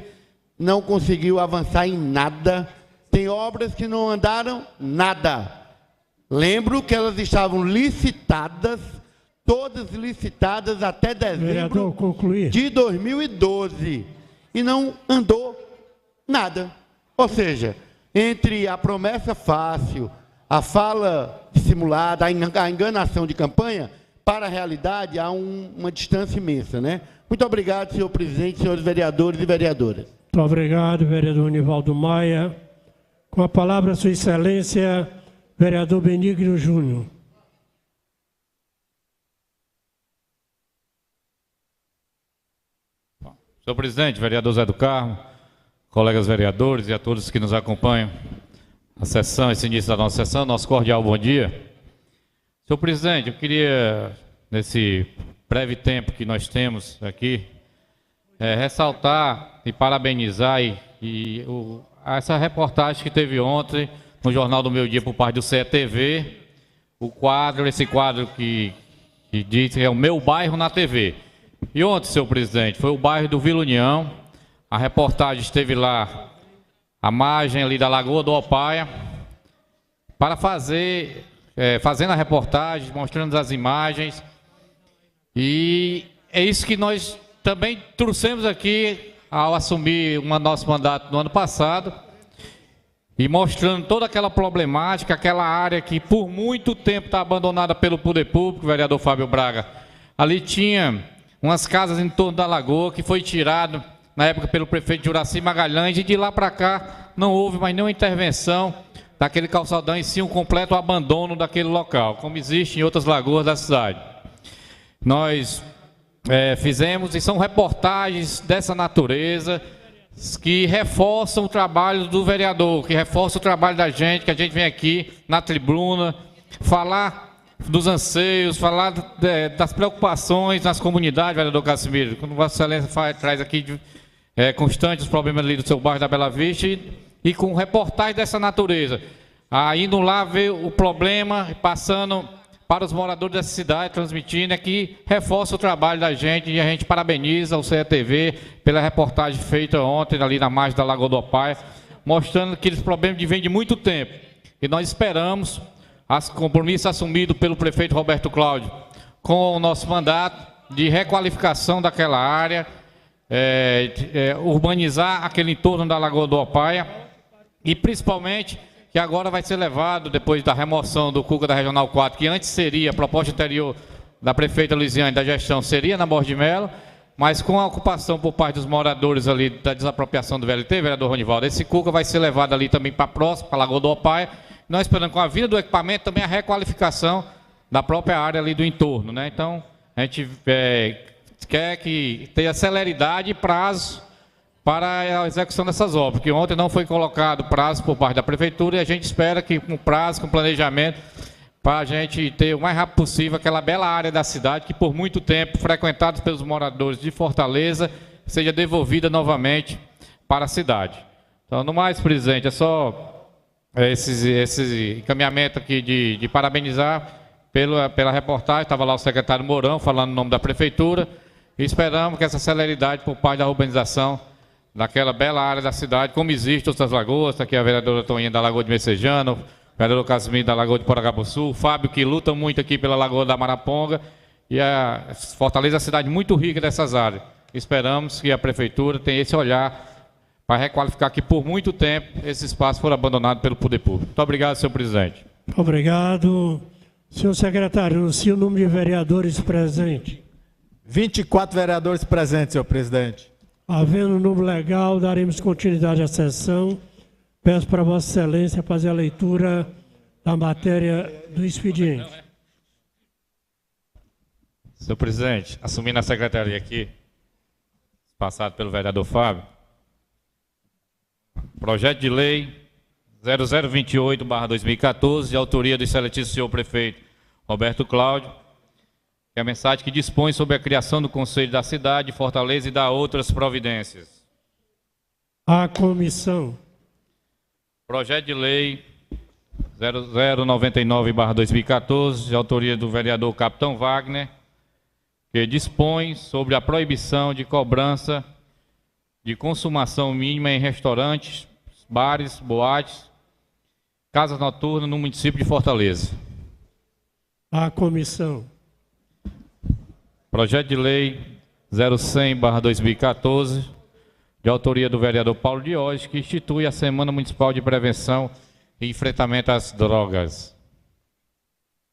não conseguiu avançar em nada. Tem obras que não andaram nada. Lembro que elas estavam licitadas, todas licitadas até dezembro de 2012. E não andou nada. Ou seja, entre a promessa fácil, a fala dissimulada, a enganação de campanha, para a realidade há uma distância imensa, né? Muito obrigado, senhor presidente, senhores vereadores e vereadoras. Muito obrigado, vereador Nivaldo Maia. Com a palavra, sua excelência, vereador Benigno Júnior. Senhor presidente, vereador Zé do Carmo, colegas vereadores e a todos que nos acompanham a sessão, esse início da nossa sessão, nosso cordial bom dia. Senhor presidente, eu queria, nesse breve tempo que nós temos aqui, ressaltar e parabenizar essa reportagem que teve ontem no Jornal do Meio Dia por parte do CETV, esse quadro que diz que é o Meu Bairro na TV. E ontem, senhor presidente, foi o bairro do Vila União, a reportagem esteve lá, a margem ali da Lagoa do Opaia, para fazendo a reportagem, mostrando as imagens, e é isso que nós também trouxemos aqui ao assumir o nosso mandato no ano passado, e mostrando toda aquela problemática, aquela área que por muito tempo está abandonada pelo poder público, vereador Fábio Braga. Ali tinha umas casas em torno da lagoa que foi tirado na época pelo prefeito Juraci Magalhães, e de lá para cá não houve mais nenhuma intervenção daquele calçadão, e sim um completo abandono daquele local, como existe em outras lagoas da cidade. Nós fizemos, e são reportagens dessa natureza, que reforçam o trabalho do vereador, que reforçam o trabalho da gente, que a gente vem aqui na tribuna, falar dos anseios, falar das preocupações nas comunidades, vereador Casimiro, quando Vossa Excelência traz aqui constantes os problemas ali do seu bairro da Bela Vista, e com reportagem dessa natureza, indo lá ver o problema, passando para os moradores dessa cidade, transmitindo, que reforça o trabalho da gente, e a gente parabeniza o CETV pela reportagem feita ontem ali na margem da Lagoa do Opaia, mostrando que aqueles problemas vêm de muito tempo, e nós esperamos compromisso assumido pelo prefeito Roberto Cláudio com o nosso mandato de requalificação daquela área, urbanizar aquele entorno da Lagoa do Opaia, e principalmente que agora vai ser levado, depois da remoção do Cuca da Regional 4, que antes seria, a proposta anterior da prefeita Luiziane, da gestão, seria na Borges de Melo, mas com a ocupação por parte dos moradores ali da desapropriação do VLT, vereador Ronivaldo, esse Cuca vai ser levado ali também para a próxima, para a Lagoa do Opaia. Nós esperamos, com a vinda do equipamento, também a requalificação da própria área ali do entorno, né? Então, a gente quer que tenha celeridade e prazo para a execução dessas obras, porque ontem não foi colocado prazo por parte da prefeitura, e a gente espera que com prazo, com planejamento, para a gente ter o mais rápido possível aquela bela área da cidade, que por muito tempo, frequentada pelos moradores de Fortaleza, seja devolvida novamente para a cidade. Então, no mais, presidente, é só esse encaminhamento aqui de parabenizar pela reportagem. Estava lá o secretário Mourão falando no nome da prefeitura, e esperamos que essa celeridade por parte da urbanização daquela bela área da cidade, como existe outras lagoas, está aqui a vereadora Toninha da Lagoa de Messejana, o vereador Casimiro da Lagoa de Poragabuçu, o Fábio, que luta muito aqui pela Lagoa da Maraponga, e a Fortaleza é uma cidade muito rica dessas áreas. Esperamos que a prefeitura tenha esse olhar para requalificar, que por muito tempo esse espaço foi abandonado pelo poder público. Muito obrigado, senhor presidente. Obrigado. Senhor secretário, anuncie o número de vereadores presentes. 24 vereadores presentes, senhor presidente. Havendo um número legal, daremos continuidade à sessão. Peço para Vossa Excelência fazer a leitura da matéria do expediente. Senhor presidente, assumindo a secretaria aqui, passado pelo vereador Fábio, projeto de lei 0028/2014, de autoria do excelentíssimo senhor prefeito Roberto Cláudio, que é a mensagem que dispõe sobre a criação do Conselho da Cidade de Fortaleza e dá outras providências. A comissão. Projeto de lei 0099/2014, de autoria do vereador Capitão Wagner, que dispõe sobre a proibição de cobrança de consumação mínima em restaurantes, bares, boates, casas noturnas no município de Fortaleza. À comissão. Projeto de Lei 0100/2014, de autoria do vereador Paulo Diógenes, que institui a Semana Municipal de Prevenção e Enfrentamento às Drogas.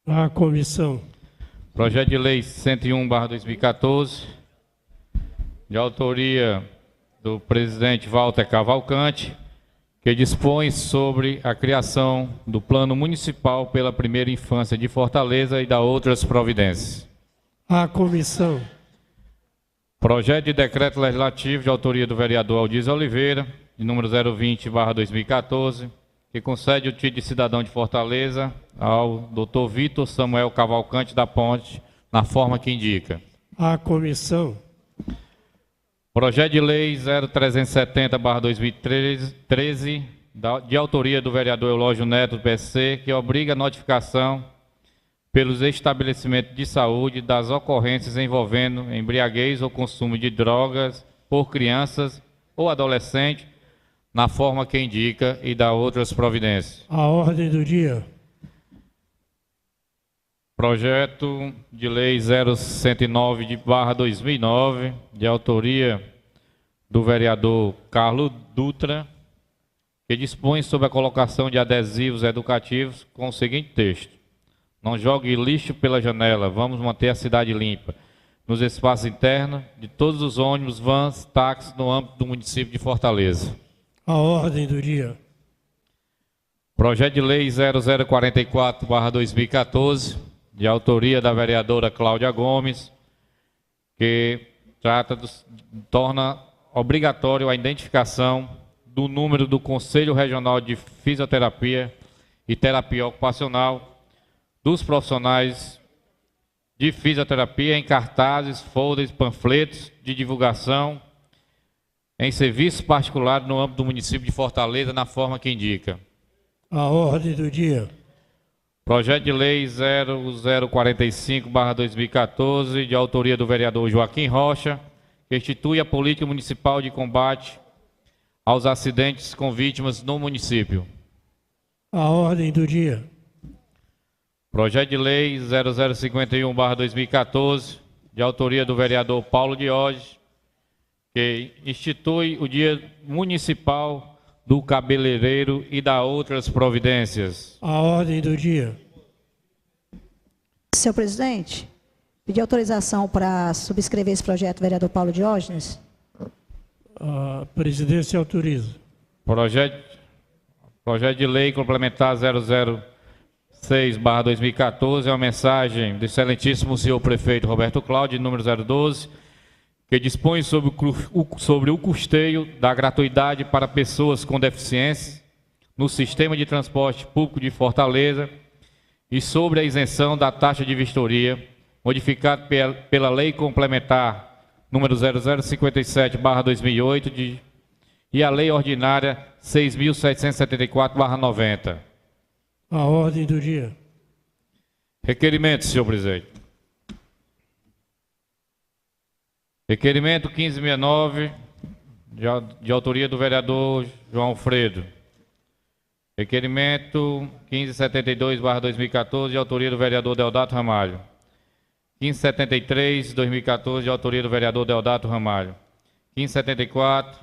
À comissão. Projeto de Lei 101/2014, de autoria do presidente Walter Cavalcante, que dispõe sobre a criação do Plano Municipal pela Primeira Infância de Fortaleza e da outras providências. À comissão. Projeto de Decreto Legislativo de autoria do vereador Aldiz Oliveira, de número 020/2014, que concede o título de cidadão de Fortaleza ao Dr. Vitor Samuel Cavalcante da Ponte, na forma que indica. À comissão. Projeto de Lei 0370/2013, de autoria do vereador Eulógio Neto, do PSC, que obriga a notificação pelos estabelecimentos de saúde das ocorrências envolvendo embriaguez ou consumo de drogas por crianças ou adolescentes, na forma que indica, e da outras providências. A ordem do dia. Projeto de Lei 0109/2009, de autoria do vereador Carlos Dutra, que dispõe sobre a colocação de adesivos educativos com o seguinte texto: não jogue lixo pela janela, vamos manter a cidade limpa. Nos espaços internos de todos os ônibus, vans, táxis no âmbito do município de Fortaleza. A ordem do dia. Projeto de Lei 0044/2014, de autoria da vereadora Cláudia Gomes, que torna obrigatório a identificação do número do Conselho Regional de Fisioterapia e Terapia Ocupacional dos profissionais de fisioterapia em cartazes, folders, panfletos de divulgação em serviços particulares no âmbito do município de Fortaleza, na forma que indica. A ordem do dia. Projeto de Lei 0045/2014, de autoria do vereador Joaquim Rocha, que institui a política municipal de combate aos acidentes com vítimas no município. A ordem do dia. Projeto de Lei 0051/2014, de autoria do vereador Paulo Diógenes, que institui o Dia Municipal do Cabeleireiro e da outras providências. A ordem do dia. Senhor presidente, pedir autorização para subscrever esse projeto, vereador Paulo Diógenes. A presidência autoriza. Projeto de Lei Complementar 006/2014 é uma mensagem do excelentíssimo senhor prefeito Roberto Cláudio, número 012, que dispõe sobre o custeio da gratuidade para pessoas com deficiência no sistema de transporte público de Fortaleza e sobre a isenção da taxa de vistoria, modificado pela Lei Complementar número 0057/2008 e a Lei Ordinária 6.774/90. A ordem do dia. Requerimento, senhor presidente. Requerimento 1569, de autoria do vereador João Alfredo. Requerimento 1572/2014, de autoria do vereador Deodato Ramalho. 1573/2014, de autoria do vereador Deodato Ramalho. 1574,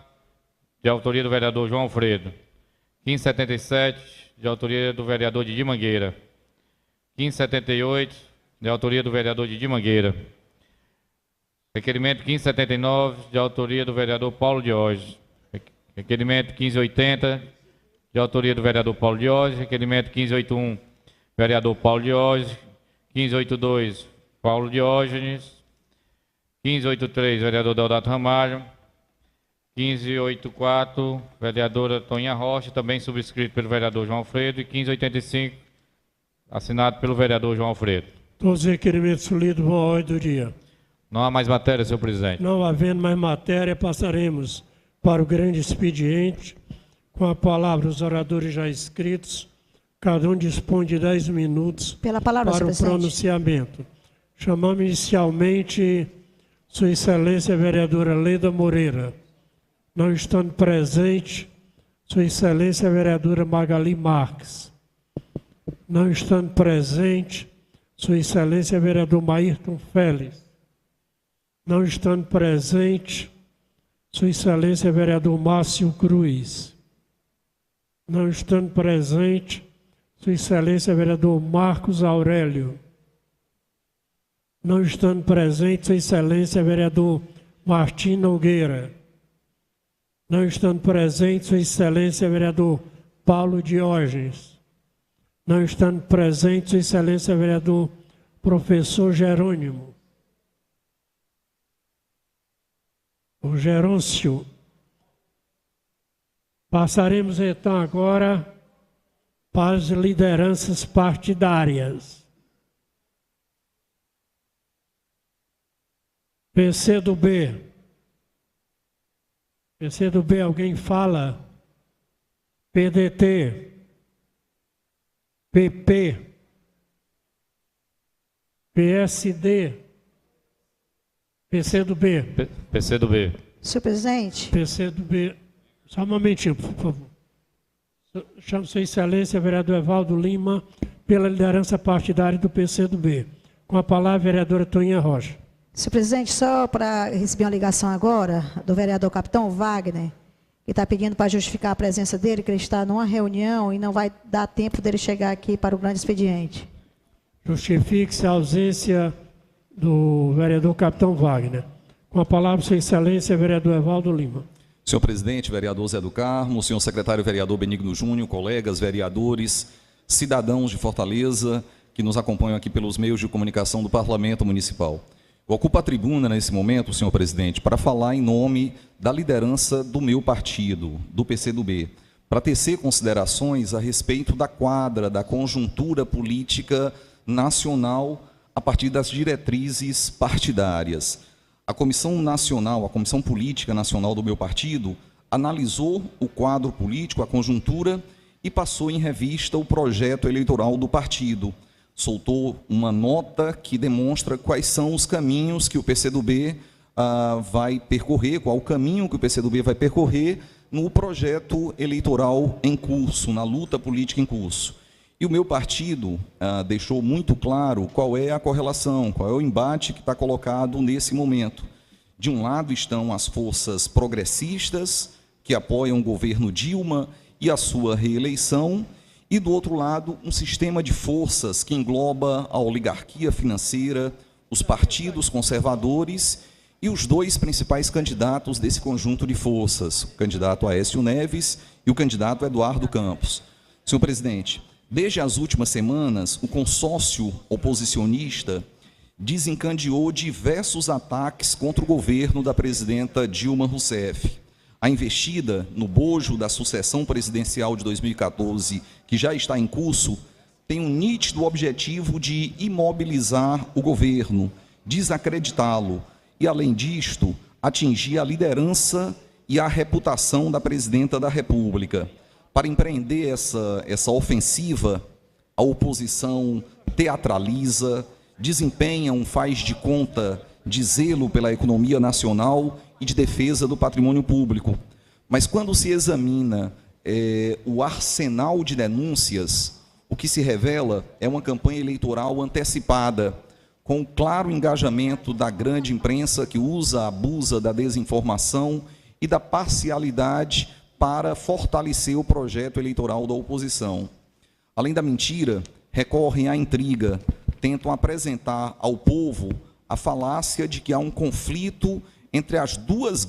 de autoria do vereador João Alfredo. 1577, de autoria do vereador Didi Mangueira. 1578, de autoria do vereador Didi Mangueira. Requerimento 1579, de autoria do vereador Paulo Diógenes. Requerimento 1580, de autoria do vereador Paulo Diógenes. Requerimento 1581, vereador Paulo Diógenes. 1582, Paulo Diógenes. 1583, vereador Deodato Ramalho. 1584, vereadora Toninha Rocha, também subscrito pelo vereador João Alfredo. E 1585, assinado pelo vereador João Alfredo. Todos os requerimentos lidos vão à ordem do dia. Não há mais matéria, senhor presidente. Não havendo mais matéria, passaremos para o grande expediente. Com a palavra, os oradores já inscritos. Cada um dispõe de 10 minutos Pela palavra, para o pronunciamento. Chamamos inicialmente Sua Excelência a vereadora Leda Moreira. Não estando presente, Sua Excelência a vereadora Magali Marques. Não estando presente, Sua Excelência vereador Maírton Félix. Não estando presente, Sua Excelência vereador Márcio Cruz. Não estando presente, Sua Excelência vereador Marcos Aurélio. Não estando presente, Sua Excelência vereador Martim Nogueira. Não estando presente, Sua Excelência vereador Paulo Diógenes. Não estando presente, Sua Excelência vereador professor Jerônimo. O Gerôncio. Passaremos então agora para as lideranças partidárias. PCdoB. PCdoB, alguém fala? PDT. PP. PSD. PCdoB. PCdoB. Senhor presidente. PCdoB. Só um momentinho, por favor. Chamo Sua Excelência, vereador Evaldo Lima, pela liderança partidária do PCdoB. Com a palavra, a vereadora Toinha Rocha. Senhor presidente, só para receber uma ligação agora do vereador Capitão Wagner, que está pedindo para justificar a presença dele, que ele está numa reunião e não vai dar tempo dele chegar aqui para o grande expediente. Justifique-se a ausência do vereador Capitão Wagner. Com a palavra, Sua Excelência, vereador Evaldo Lima. Senhor presidente, vereador Zé do Carmo, senhor secretário vereador Benigno Júnior, colegas, vereadores, cidadãos de Fortaleza que nos acompanham aqui pelos meios de comunicação do Parlamento Municipal. Eu ocupo a tribuna nesse momento, senhor presidente, para falar em nome da liderança do meu partido, do PCdoB, para tecer considerações a respeito da quadra, da conjuntura política nacional a partir das diretrizes partidárias. A Comissão Nacional, a Comissão Política Nacional do meu partido, analisou o quadro político, a conjuntura, e passou em revista o projeto eleitoral do partido. Soltou uma nota que demonstra quais são os caminhos que o PCdoB vai percorrer, qual o caminho que o PCdoB vai percorrer no projeto eleitoral em curso, na luta política em curso. E o meu partido deixou muito claro qual é a correlação, qual é o embate que está colocado nesse momento. De um lado estão as forças progressistas, que apoiam o governo Dilma e a sua reeleição, e do outro lado um sistema de forças que engloba a oligarquia financeira, os partidos conservadores e os dois principais candidatos desse conjunto de forças, o candidato Aécio Neves e o candidato Eduardo Campos. Senhor presidente, desde as últimas semanas, o consórcio oposicionista desencadeou diversos ataques contra o governo da presidenta Dilma Rousseff. A investida no bojo da sucessão presidencial de 2014, que já está em curso, tem um nítido objetivo de imobilizar o governo, desacreditá-lo e, além disto, atingir a liderança e a reputação da presidenta da República. Para empreender essa ofensiva, a oposição teatraliza, desempenha um faz de conta de zelo pela economia nacional e de defesa do patrimônio público. Mas quando se examina o arsenal de denúncias, o que se revela é uma campanha eleitoral antecipada, com o claro engajamento da grande imprensa que abusa da desinformação e da parcialidade para fortalecer o projeto eleitoral da oposição. Além da mentira, recorrem à intriga, tentam apresentar ao povo a falácia de que há um conflito entre as duas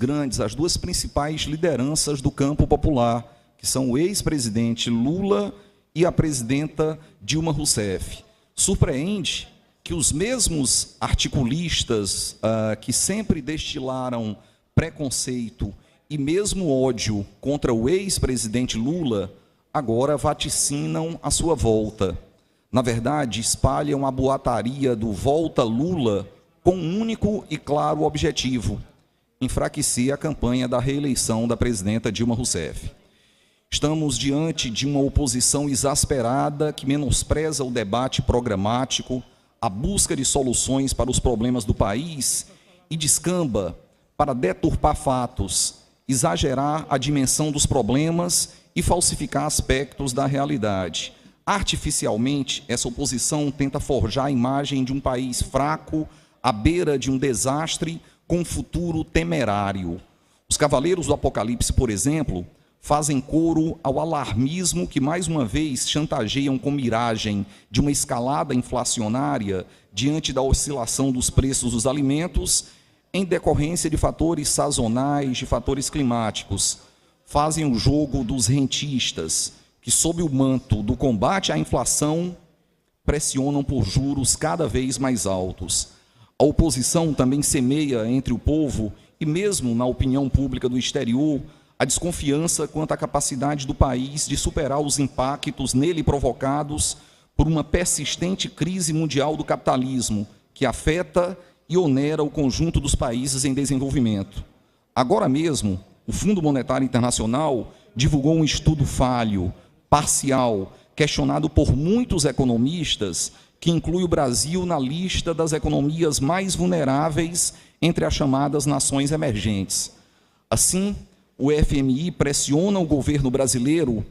principais lideranças do campo popular, que são o ex-presidente Lula e a presidenta Dilma Rousseff. Surpreende que os mesmos articulistas que sempre destilaram preconceito e mesmo ódio contra o ex-presidente Lula, agora vaticinam a sua volta. Na verdade, espalham a boataria do Volta Lula com um único e claro objetivo: enfraquecer a campanha da reeleição da presidenta Dilma Rousseff. Estamos diante de uma oposição exasperada que menospreza o debate programático, a busca de soluções para os problemas do país e descamba para deturpar fatos exagerar a dimensão dos problemas e falsificar aspectos da realidade. Artificialmente, essa oposição tenta forjar a imagem de um país fraco, à beira de um desastre, com um futuro temerário. Os cavaleiros do Apocalipse, por exemplo, fazem coro ao alarmismo que, mais uma vez, chantageiam com miragem de uma escalada inflacionária diante da oscilação dos preços dos alimentos, em decorrência de fatores sazonais, de fatores climáticos. Fazem o jogo dos rentistas, que, sob o manto do combate à inflação, pressionam por juros cada vez mais altos. A oposição também semeia entre o povo, e mesmo na opinião pública do exterior, a desconfiança quanto à capacidade do país de superar os impactos nele provocados por uma persistente crise mundial do capitalismo, que afeta e onera o conjunto dos países em desenvolvimento. Agora mesmo, o Fundo Monetário Internacional divulgou um estudo falho, parcial, questionado por muitos economistas, que inclui o Brasil na lista das economias mais vulneráveis entre as chamadas nações emergentes. Assim, o FMI pressiona o governo brasileiro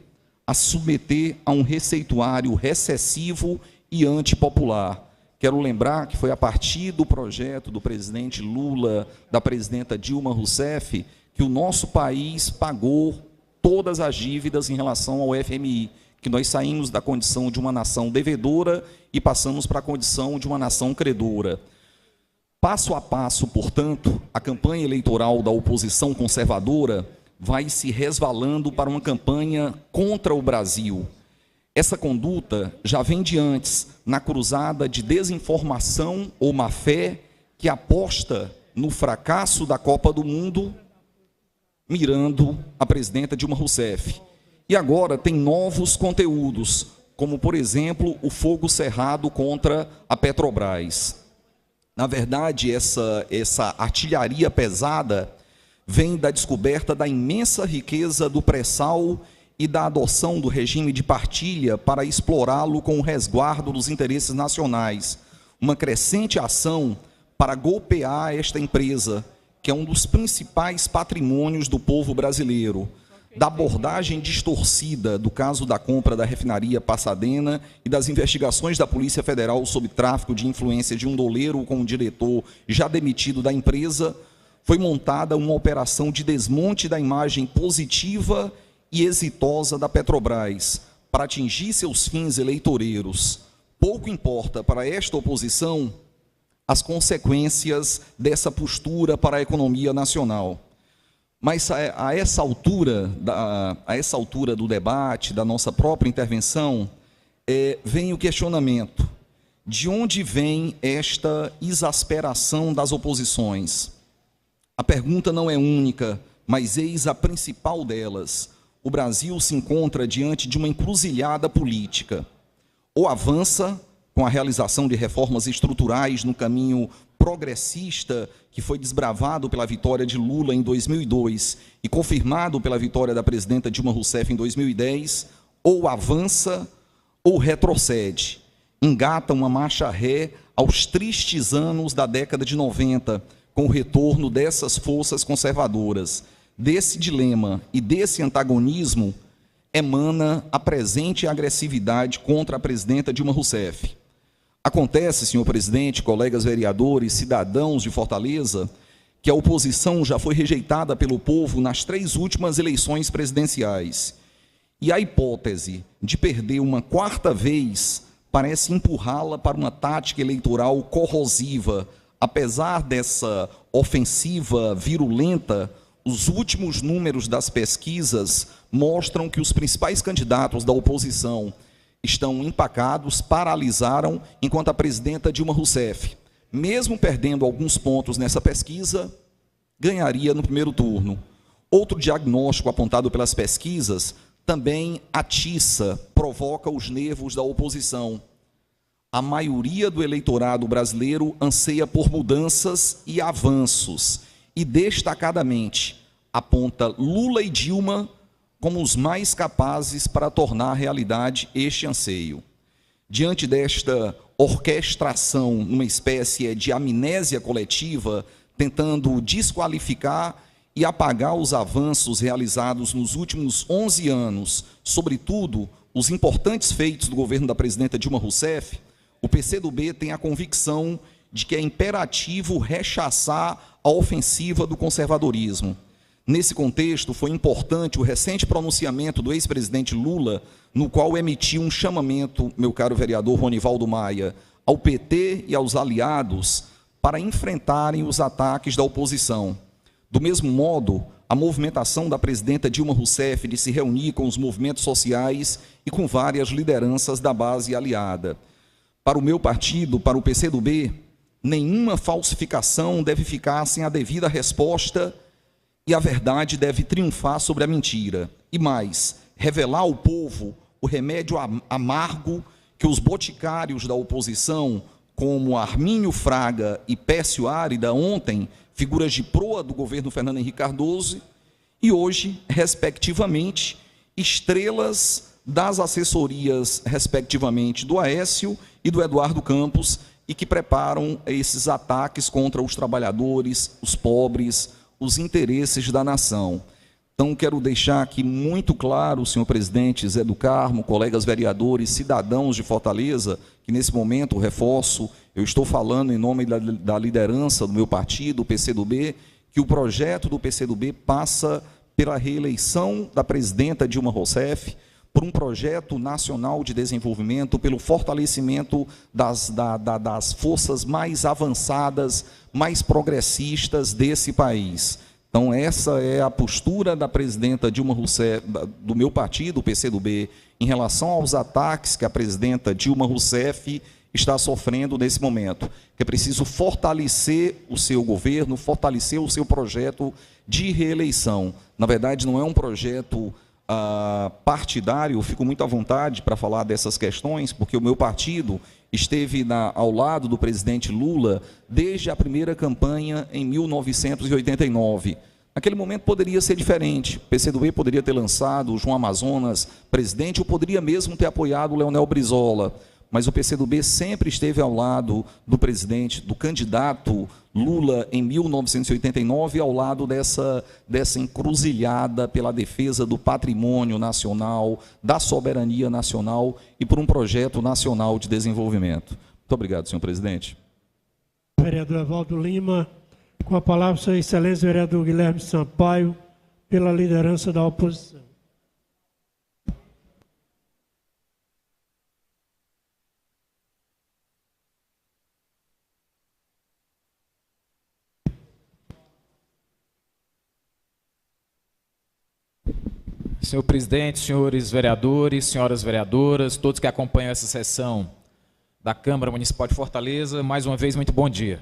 a submeter a um receituário recessivo e antipopular. Quero lembrar que foi a partir do projeto do presidente Lula, da presidenta Dilma Rousseff, que o nosso país pagou todas as dívidas em relação ao FMI, que nós saímos da condição de uma nação devedora e passamos para a condição de uma nação credora. Passo a passo, portanto, a campanha eleitoral da oposição conservadora vai se resvalando para uma campanha contra o Brasil. Essa conduta já vem de antes, na cruzada de desinformação ou má-fé, que aposta no fracasso da Copa do Mundo, mirando a presidenta Dilma Rousseff. E agora tem novos conteúdos, como, por exemplo, o fogo cerrado contra a Petrobras. Na verdade, essa artilharia pesada vem da descoberta da imensa riqueza do pré-sal e da adoção do regime de partilha para explorá-lo com o resguardo dos interesses nacionais. Uma crescente ação para golpear esta empresa, que é um dos principais patrimônios do povo brasileiro. Da abordagem distorcida do caso da compra da refinaria Pasadena e das investigações da Polícia Federal sobre tráfico de influência de um doleiro com um diretor já demitido da empresa, foi montada uma operação de desmonte da imagem positiva e exitosa da Petrobras para atingir seus fins eleitoreiros. Pouco importa para esta oposição as consequências dessa postura para a economia nacional. Mas a essa altura do debate, da nossa própria intervenção, vem o questionamento: de onde vem esta exasperação das oposições? A pergunta não é única, mas eis a principal delas. O Brasil se encontra diante de uma encruzilhada política. Ou avança com a realização de reformas estruturais no caminho progressista que foi desbravado pela vitória de Lula em 2002 e confirmado pela vitória da presidenta Dilma Rousseff em 2010, ou avança ou retrocede, engata uma marcha ré aos tristes anos da década de 90, com o retorno dessas forças conservadoras. Desse dilema e desse antagonismo emana a presente agressividade contra a presidenta Dilma Rousseff. Acontece, senhor presidente, colegas vereadores, cidadãos de Fortaleza, que a oposição já foi rejeitada pelo povo nas 3 últimas eleições presidenciais. E a hipótese de perder uma 4ª vez parece empurrá-la para uma tática eleitoral corrosiva. Apesar dessa ofensiva virulenta, os últimos números das pesquisas mostram que os principais candidatos da oposição estão empacados, paralisaram, enquanto a presidenta Dilma Rousseff, mesmo perdendo alguns pontos nessa pesquisa, ganharia no primeiro turno. Outro diagnóstico apontado pelas pesquisas também atiça, provoca os nervos da oposição. A maioria do eleitorado brasileiro anseia por mudanças e avanços, e destacadamente aponta Lula e Dilma como os mais capazes para tornar realidade este anseio. Diante desta orquestração, numa espécie de amnésia coletiva, tentando desqualificar e apagar os avanços realizados nos últimos 11 anos, sobretudo os importantes feitos do governo da presidenta Dilma Rousseff, o PCdoB tem a convicção de que é imperativo rechaçar a ofensiva do conservadorismo. Nesse contexto, foi importante o recente pronunciamento do ex-presidente Lula, no qual emitiu um chamamento, meu caro vereador Ronivaldo Maia, ao PT e aos aliados para enfrentarem os ataques da oposição. Do mesmo modo, a movimentação da presidenta Dilma Rousseff de se reunir com os movimentos sociais e com várias lideranças da base aliada. Para o meu partido, para o PCdoB, nenhuma falsificação deve ficar sem a devida resposta e a verdade deve triunfar sobre a mentira. E mais, revelar ao povo o remédio amargo que os boticários da oposição, como Armínio Fraga e Pécio Árida, ontem, figuras de proa do governo Fernando Henrique Cardoso, e hoje, respectivamente, estrelas das assessorias, respectivamente, do Aécio e do Eduardo Campos, e que preparam esses ataques contra os trabalhadores, os pobres, os interesses da nação. Então, quero deixar aqui muito claro, senhor presidente Zé do Carmo, colegas vereadores, cidadãos de Fortaleza, que nesse momento, reforço, eu estou falando em nome da liderança do meu partido, o PCdoB, que o projeto do PCdoB passa pela reeleição da presidenta Dilma Rousseff, por um projeto nacional de desenvolvimento, pelo fortalecimento das forças mais avançadas, mais progressistas desse país. Então, essa é a postura da presidenta Dilma Rousseff, do meu partido, o PCdoB, em relação aos ataques que a presidenta Dilma Rousseff está sofrendo nesse momento. Que é preciso fortalecer o seu governo, fortalecer o seu projeto de reeleição. Na verdade, não é um projeto partidário. Eu fico muito à vontade para falar dessas questões, porque o meu partido esteve ao lado do presidente Lula desde a primeira campanha em 1989. Naquele momento poderia ser diferente. O PCdoB poderia ter lançado o João Amazonas presidente, ou poderia mesmo ter apoiado o Leonel Brizola. Mas o PCdoB sempre esteve ao lado do presidente, do candidato Lula em 1989, ao lado dessa encruzilhada pela defesa do patrimônio nacional, da soberania nacional e por um projeto nacional de desenvolvimento. Muito obrigado, senhor presidente. Vereador Evaldo Lima, com a palavra, sua excelência, vereador Guilherme Sampaio, pela liderança da oposição. Senhor presidente, senhores vereadores, senhoras vereadoras, todos que acompanham essa sessão da Câmara Municipal de Fortaleza, mais uma vez, muito bom dia.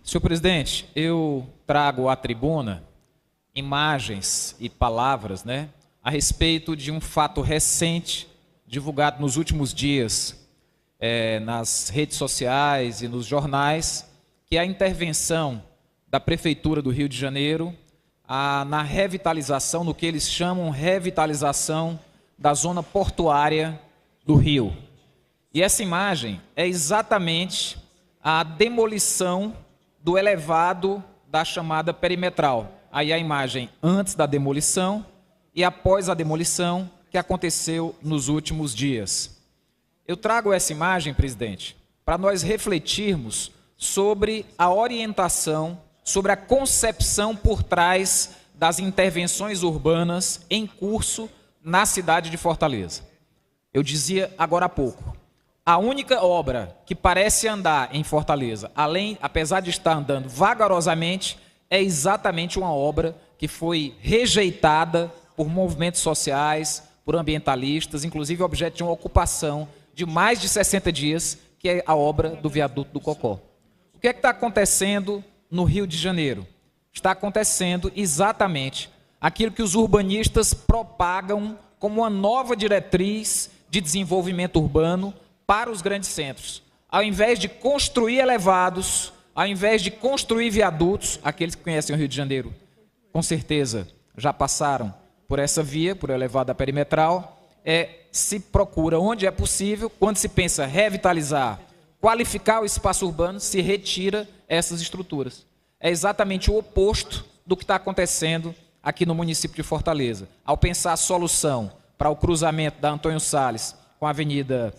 Senhor presidente, eu trago à tribuna imagens e palavras, a respeito de um fato recente, divulgado nos últimos dias nas redes sociais e nos jornais, que é a intervenção da Prefeitura do Rio de Janeiro na revitalização, no que eles chamam revitalização da zona portuária do Rio. E essa imagem é exatamente a demolição do elevado da chamada perimetral. Aí a imagem antes da demolição e após a demolição, que aconteceu nos últimos dias. Eu trago essa imagem, presidente, para nós refletirmos sobre a orientação, sobre a concepção por trás das intervenções urbanas em curso na cidade de Fortaleza. Eu dizia agora há pouco, a única obra que parece andar em Fortaleza, apesar de estar andando vagarosamente, é exatamente uma obra que foi rejeitada por movimentos sociais, por ambientalistas, inclusive objeto de uma ocupação de mais de 60 dias, que é a obra do viaduto do Cocó. O que é que está acontecendo no Rio de Janeiro? Está acontecendo exatamente aquilo que os urbanistas propagam como uma nova diretriz de desenvolvimento urbano para os grandes centros. Ao invés de construir elevados, ao invés de construir viadutos, aqueles que conhecem o Rio de Janeiro, com certeza já passaram por essa via, por elevada perimetral, se procura onde é possível, quando se pensa revitalizar, qualificar o espaço urbano, se retira essas estruturas. É exatamente o oposto do que está acontecendo aqui no município de Fortaleza. Ao pensar a solução para o cruzamento da Antônio Salles com a Avenida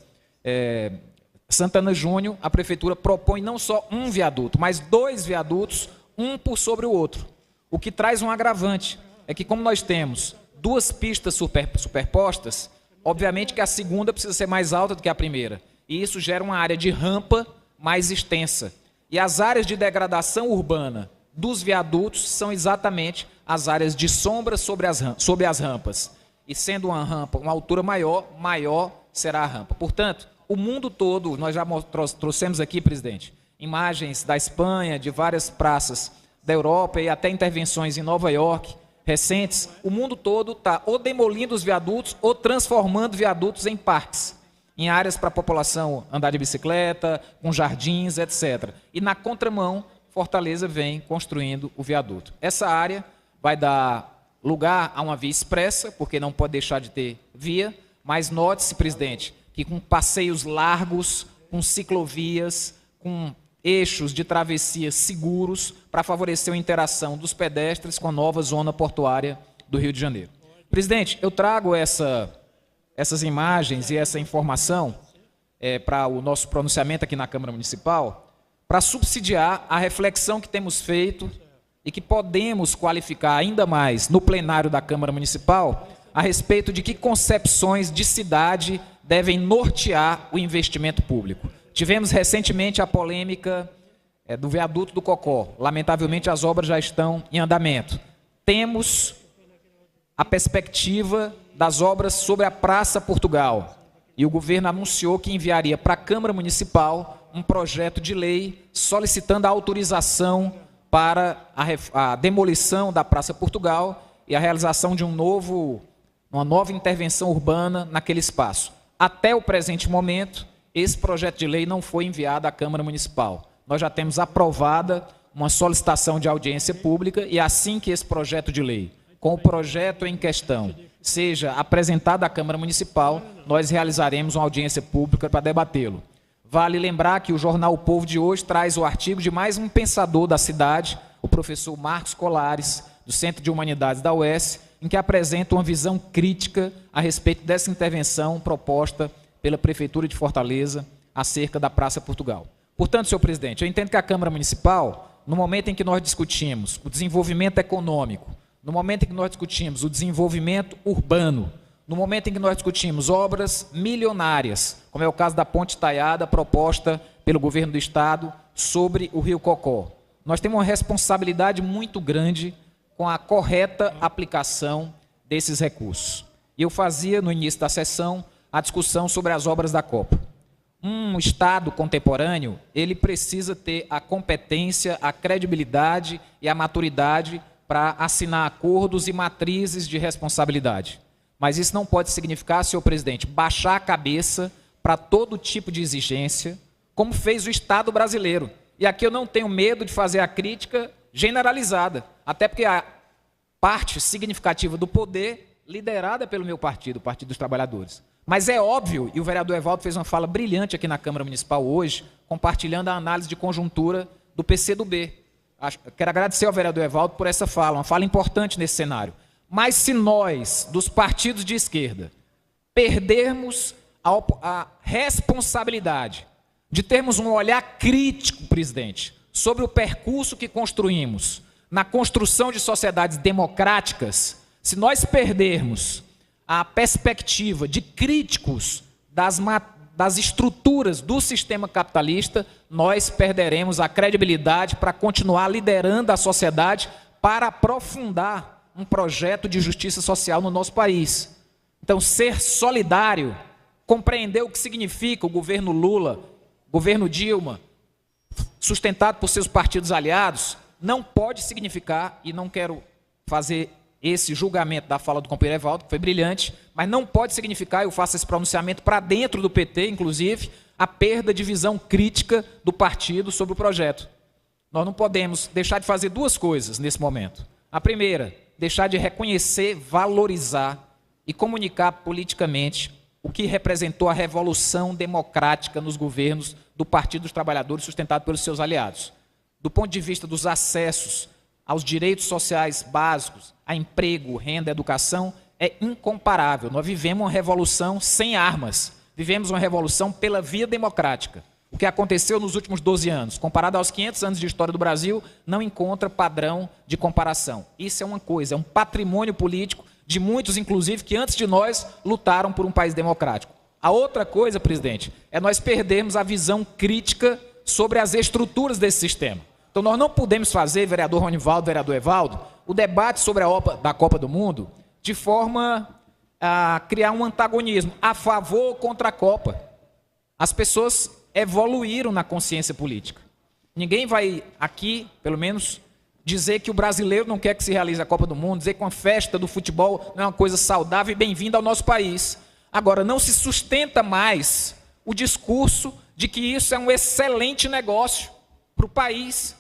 Santana Júnior, a Prefeitura propõe não só um viaduto, mas 2 viadutos, um por sobre o outro. O que traz um agravante é que, como nós temos 2 pistas superpostas, obviamente que a segunda precisa ser mais alta do que a primeira. E isso gera uma área de rampa mais extensa. E as áreas de degradação urbana dos viadutos são exatamente as áreas de sombra sobre as rampas. E sendo uma rampa, uma altura maior, maior será a rampa. Portanto, o mundo todo, nós já trouxemos aqui, presidente, imagens da Espanha, de várias praças da Europa e até intervenções em Nova York, recentes. O mundo todo está ou demolindo os viadutos ou transformando viadutos em parques, em áreas para a população andar de bicicleta, com jardins, etc. E na contramão, Fortaleza vem construindo o viaduto. Essa área vai dar lugar a uma via expressa, porque não pode deixar de ter via, mas note-se, presidente, que com passeios largos, com ciclovias, com eixos de travessia seguros, para favorecer a interação dos pedestres com a nova zona portuária do Rio de Janeiro. Presidente, eu trago essas imagens e essa informação para o nosso pronunciamento aqui na Câmara Municipal, para subsidiar a reflexão que temos feito e que podemos qualificar ainda mais no plenário da Câmara Municipal a respeito de que concepções de cidade devem nortear o investimento público. Tivemos recentemente a polêmica do viaduto do Cocó. Lamentavelmente, as obras já estão em andamento. Temos a perspectiva das obras sobre a Praça Portugal. E o governo anunciou que enviaria para a Câmara Municipal um projeto de lei solicitando a autorização para a demolição da Praça Portugal e a realização de uma nova intervenção urbana naquele espaço. Até o presente momento, esse projeto de lei não foi enviado à Câmara Municipal. Nós já temos aprovada uma solicitação de audiência pública e assim que esse projeto de lei, com o projeto em questão, seja apresentado à Câmara Municipal, nós realizaremos uma audiência pública para debatê-lo. Vale lembrar que o jornal O Povo de hoje traz o artigo de mais um pensador da cidade, o professor Marcos Colares, do Centro de Humanidades da UES, em que apresenta uma visão crítica a respeito dessa intervenção proposta pela Prefeitura de Fortaleza acerca da Praça Portugal. Portanto, senhor presidente, eu entendo que a Câmara Municipal, no momento em que nós discutimos o desenvolvimento econômico, no momento em que nós discutimos o desenvolvimento urbano, no momento em que nós discutimos obras milionárias, como é o caso da Ponte Taiada, proposta pelo governo do Estado sobre o Rio Cocó, nós temos uma responsabilidade muito grande com a correta aplicação desses recursos. E eu fazia, no início da sessão, a discussão sobre as obras da Copa. Um Estado contemporâneo, ele precisa ter a competência, a credibilidade e a maturidade para assinar acordos e matrizes de responsabilidade. Mas isso não pode significar, senhor presidente, baixar a cabeça para todo tipo de exigência, como fez o Estado brasileiro. E aqui eu não tenho medo de fazer a crítica generalizada, até porque a parte significativa do poder liderada pelo meu partido, o Partido dos Trabalhadores. Mas é óbvio, e o vereador Evaldo fez uma fala brilhante aqui na Câmara Municipal hoje, compartilhando a análise de conjuntura do PCdoB. Quero agradecer ao vereador Evaldo por essa fala, uma fala importante nesse cenário. Mas se nós, dos partidos de esquerda, perdermos a responsabilidade de termos um olhar crítico, presidente, sobre o percurso que construímos na construção de sociedades democráticas, se nós perdermos a perspectiva de críticos das estruturas do sistema capitalista, nós perderemos a credibilidade para continuar liderando a sociedade para aprofundar um projeto de justiça social no nosso país. Então, ser solidário, compreender o que significa o governo Lula, governo Dilma, sustentado por seus partidos aliados, não pode significar, e não quero fazer esse julgamento da fala do companheiro Evaldo, que foi brilhante, mas não pode significar, eu faço esse pronunciamento para dentro do PT, inclusive, a perda de visão crítica do partido sobre o projeto. Nós não podemos deixar de fazer duas coisas nesse momento. A primeira, deixar de reconhecer, valorizar e comunicar politicamente o que representou a revolução democrática nos governos do Partido dos Trabalhadores, sustentado pelos seus aliados. Do ponto de vista dos acessos aos direitos sociais básicos, a emprego, renda, educação, é incomparável. Nós vivemos uma revolução sem armas, vivemos uma revolução pela via democrática. O que aconteceu nos últimos 12 anos, comparado aos 500 anos de história do Brasil, não encontra padrão de comparação. Isso é uma coisa, é um patrimônio político de muitos, inclusive, que antes de nós lutaram por um país democrático. A outra coisa, presidente, é nós perdermos a visão crítica sobre as estruturas desse sistema. Então nós não podemos fazer, vereador Ronivaldo, vereador Evaldo, o debate sobre a Copa do Mundo de forma a criar um antagonismo a favor ou contra a Copa. As pessoas evoluíram na consciência política. Ninguém vai aqui, pelo menos, dizer que o brasileiro não quer que se realize a Copa do Mundo, dizer que uma festa do futebol não é uma coisa saudável e bem-vinda ao nosso país. Agora, não se sustenta mais o discurso de que isso é um excelente negócio para o país,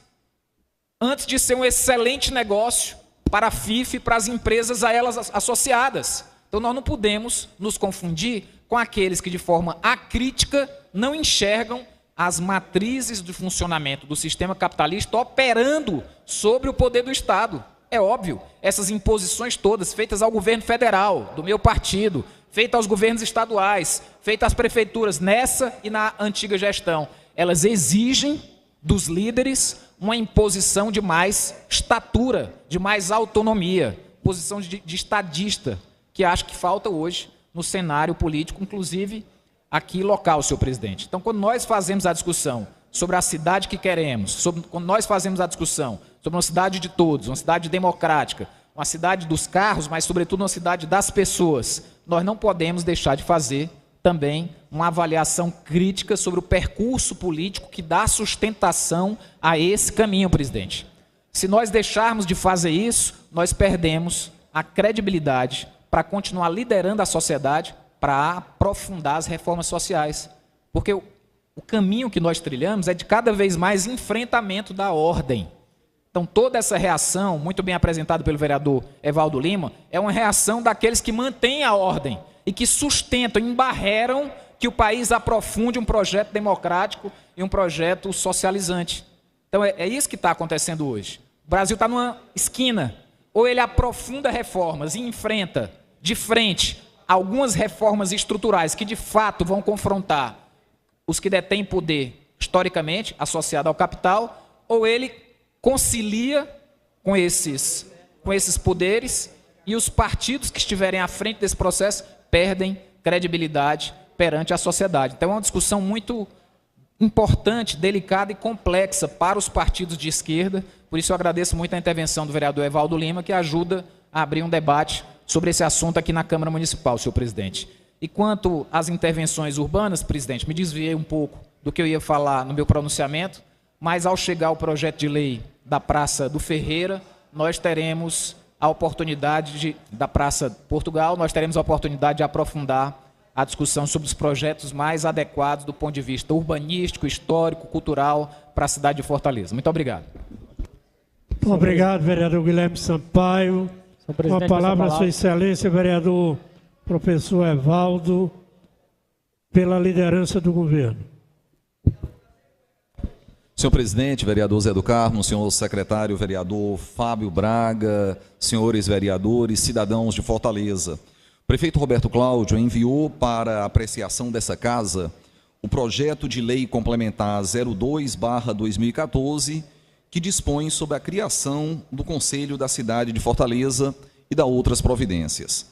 antes de ser um excelente negócio para a FIFA e para as empresas a elas associadas. Então, nós não podemos nos confundir com aqueles que, de forma acrítica, não enxergam as matrizes de funcionamento do sistema capitalista operando sobre o poder do Estado. É óbvio, essas imposições todas feitas ao governo federal, do meu partido, feitas aos governos estaduais, feitas às prefeituras nessa e na antiga gestão, elas exigem dos líderes uma imposição de mais estatura, de mais autonomia, posição de estadista, que acho que falta hoje no cenário político, inclusive aqui local, senhor presidente. Então, quando nós fazemos a discussão sobre a cidade que queremos, quando nós fazemos a discussão sobre uma cidade de todos, uma cidade democrática, uma cidade dos carros, mas, sobretudo, uma cidade das pessoas, nós não podemos deixar de fazer também uma avaliação crítica sobre o percurso político que dá sustentação a esse caminho, presidente. Se nós deixarmos de fazer isso, nós perdemos a credibilidade para continuar liderando a sociedade, para aprofundar as reformas sociais. Porque o caminho que nós trilhamos é de cada vez mais enfrentamento da ordem. Então, toda essa reação, muito bem apresentada pelo vereador Evaldo Lima, é uma reação daqueles que mantêm a ordem e que sustentam, embarreram que o país aprofunde um projeto democrático e um projeto socializante. Então, é isso que está acontecendo hoje. O Brasil está numa esquina. Ou ele aprofunda reformas e enfrenta de frente algumas reformas estruturais que, de fato, vão confrontar os que detêm poder, historicamente, associado ao capital, ou ele concilia com esses poderes e os partidos que estiverem à frente desse processo perdem credibilidade perante a sociedade. Então, é uma discussão muito importante, delicada e complexa para os partidos de esquerda. Por isso, eu agradeço muito a intervenção do vereador Evaldo Lima, que ajuda a abrir um debate sobre esse assunto aqui na Câmara Municipal, senhor presidente. E quanto às intervenções urbanas, presidente, me desviei um pouco do que eu ia falar no meu pronunciamento, mas ao chegar o projeto de lei da Praça do Ferreira, nós teremos a oportunidade da Praça Portugal, nós teremos a oportunidade de aprofundar a discussão sobre os projetos mais adequados do ponto de vista urbanístico, histórico, cultural para a cidade de Fortaleza. Muito obrigado. Obrigado, vereador Guilherme Sampaio. Com a palavra, Sua Excelência, vereador professor Evaldo, pela liderança do governo. Senhor presidente, vereador Zé do Carmo, senhor secretário, vereador Fábio Braga, senhores vereadores, cidadãos de Fortaleza. O prefeito Roberto Cláudio enviou para apreciação dessa casa o projeto de lei complementar 02/2014, que dispõe sobre a criação do Conselho da cidade de Fortaleza e da outras providências.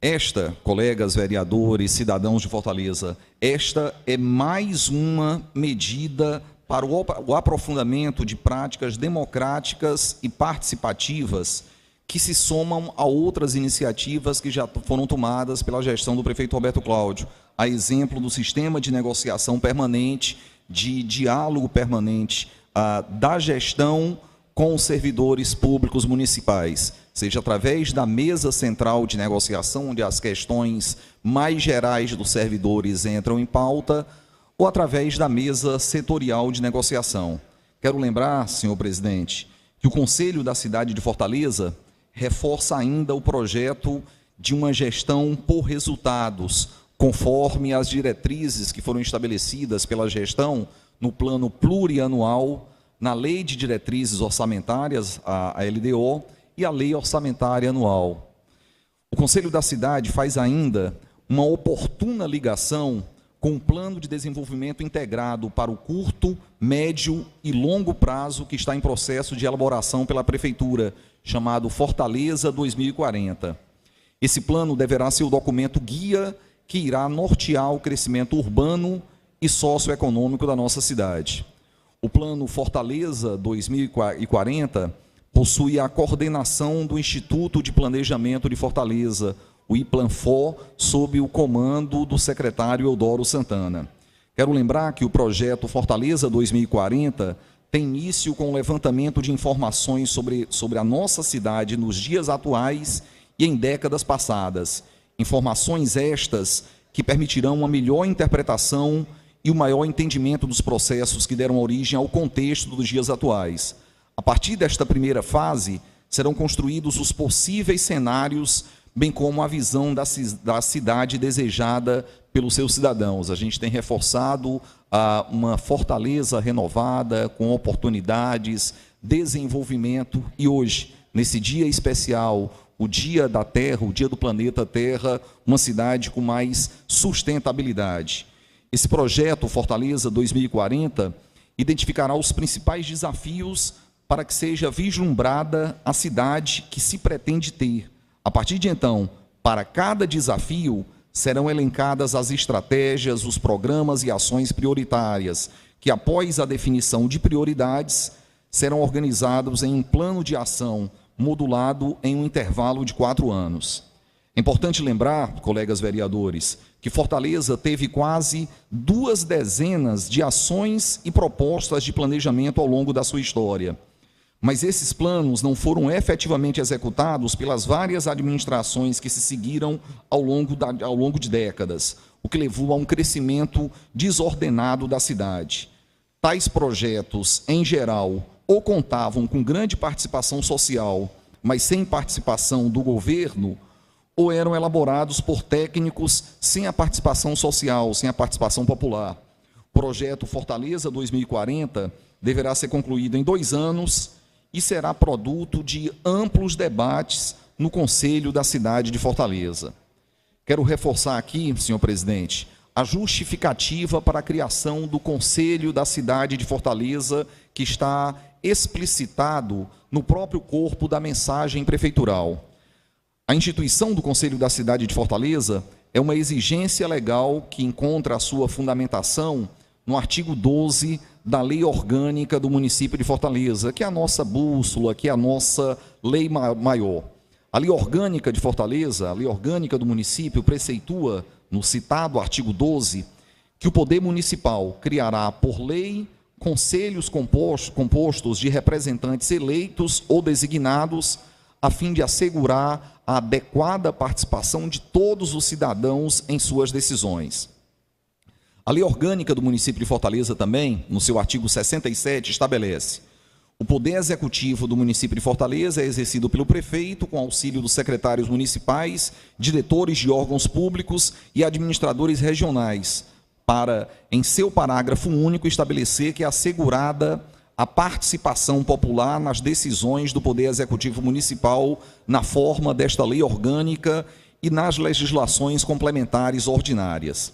Esta, colegas vereadores, cidadãos de Fortaleza, esta é mais uma medida para o aprofundamento de práticas democráticas e participativas que se somam a outras iniciativas que já foram tomadas pela gestão do prefeito Roberto Cláudio, a exemplo do sistema de negociação permanente, de diálogo permanente da gestão com os servidores públicos municipais, seja através da mesa central de negociação, onde as questões mais gerais dos servidores entram em pauta, ou através da mesa setorial de negociação. Quero lembrar, senhor presidente, que o Conselho da cidade de Fortaleza reforça ainda o projeto de uma gestão por resultados, conforme as diretrizes que foram estabelecidas pela gestão no plano plurianual na Lei de Diretrizes Orçamentárias, a LDO, e a Lei Orçamentária Anual. O Conselho da Cidade faz ainda uma oportuna ligação com o Plano de Desenvolvimento Integrado para o curto, médio e longo prazo que está em processo de elaboração pela Prefeitura, chamado Fortaleza 2040. Esse plano deverá ser o documento guia que irá nortear o crescimento urbano e socioeconômico da nossa cidade. O Plano Fortaleza 2040 possui a coordenação do Instituto de Planejamento de Fortaleza, o IPLANFOR, sob o comando do secretário Eudoro Santana. Quero lembrar que o projeto Fortaleza 2040 tem início com o levantamento de informações sobre a nossa cidade nos dias atuais e em décadas passadas. Informações estas que permitirão uma melhor interpretação e o maior entendimento dos processos que deram origem ao contexto dos dias atuais. A partir desta primeira fase, serão construídos os possíveis cenários, bem como a visão da cidade desejada pelos seus cidadãos. A gente tem reforçado uma Fortaleza renovada, com oportunidades, desenvolvimento, e hoje, nesse dia especial, o Dia da Terra, o Dia do Planeta Terra, uma cidade com mais sustentabilidade. Esse projeto, Fortaleza 2040, identificará os principais desafios para que seja vislumbrada a cidade que se pretende ter. A partir de então, para cada desafio, serão elencadas as estratégias, os programas e ações prioritárias, que após a definição de prioridades, serão organizados em um plano de ação modulado em um intervalo de 4 anos. É importante lembrar, colegas vereadores, que Fortaleza teve quase 2 dezenas de ações e propostas de planejamento ao longo da sua história. Mas esses planos não foram efetivamente executados pelas várias administrações que se seguiram ao longo de décadas, o que levou a um crescimento desordenado da cidade. Tais projetos, em geral, ou contavam com grande participação social, mas sem participação do governo, ou eram elaborados por técnicos sem a participação social, sem a participação popular. O projeto Fortaleza 2040 deverá ser concluído em 2 anos e será produto de amplos debates no Conselho da Cidade de Fortaleza. Quero reforçar aqui, senhor presidente, a justificativa para a criação do Conselho da Cidade de Fortaleza, que está explicitado no próprio corpo da mensagem prefeitural. A instituição do Conselho da Cidade de Fortaleza é uma exigência legal que encontra a sua fundamentação no artigo 12 da Lei Orgânica do município de Fortaleza, que é a nossa bússola, que é a nossa lei maior. A Lei Orgânica de Fortaleza, a Lei Orgânica do município, preceitua, no citado artigo 12, que o poder municipal criará, por lei, conselhos compostos de representantes eleitos ou designados, a fim de assegurar a adequada participação de todos os cidadãos em suas decisões. A Lei Orgânica do município de Fortaleza também, no seu artigo 67, estabelece: o poder executivo do município de Fortaleza é exercido pelo prefeito, com auxílio dos secretários municipais, diretores de órgãos públicos e administradores regionais, para, em seu parágrafo único, estabelecer que é assegurada a participação popular nas decisões do Poder Executivo Municipal na forma desta lei orgânica e nas legislações complementares ordinárias.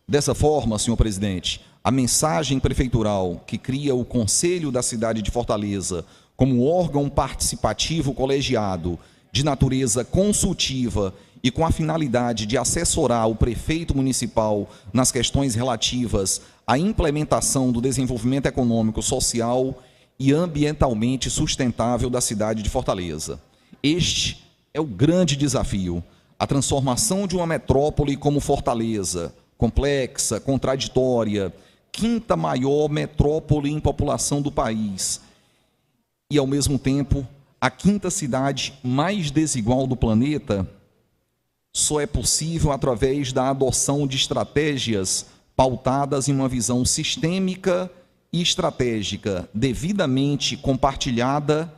Dessa forma, senhor presidente, a mensagem prefeitural que cria o Conselho da Cidade de Fortaleza como órgão participativo colegiado de natureza consultiva e com a finalidade de assessorar o prefeito municipal nas questões relativas à implementação do desenvolvimento econômico, social e ambientalmente sustentável da cidade de Fortaleza. Este é o grande desafio, a transformação de uma metrópole como Fortaleza, complexa, contraditória, 5ª maior metrópole em população do país e, ao mesmo tempo, a 5ª cidade mais desigual do planeta, só é possível através da adoção de estratégias pautadas em uma visão sistêmica e estratégica, devidamente compartilhada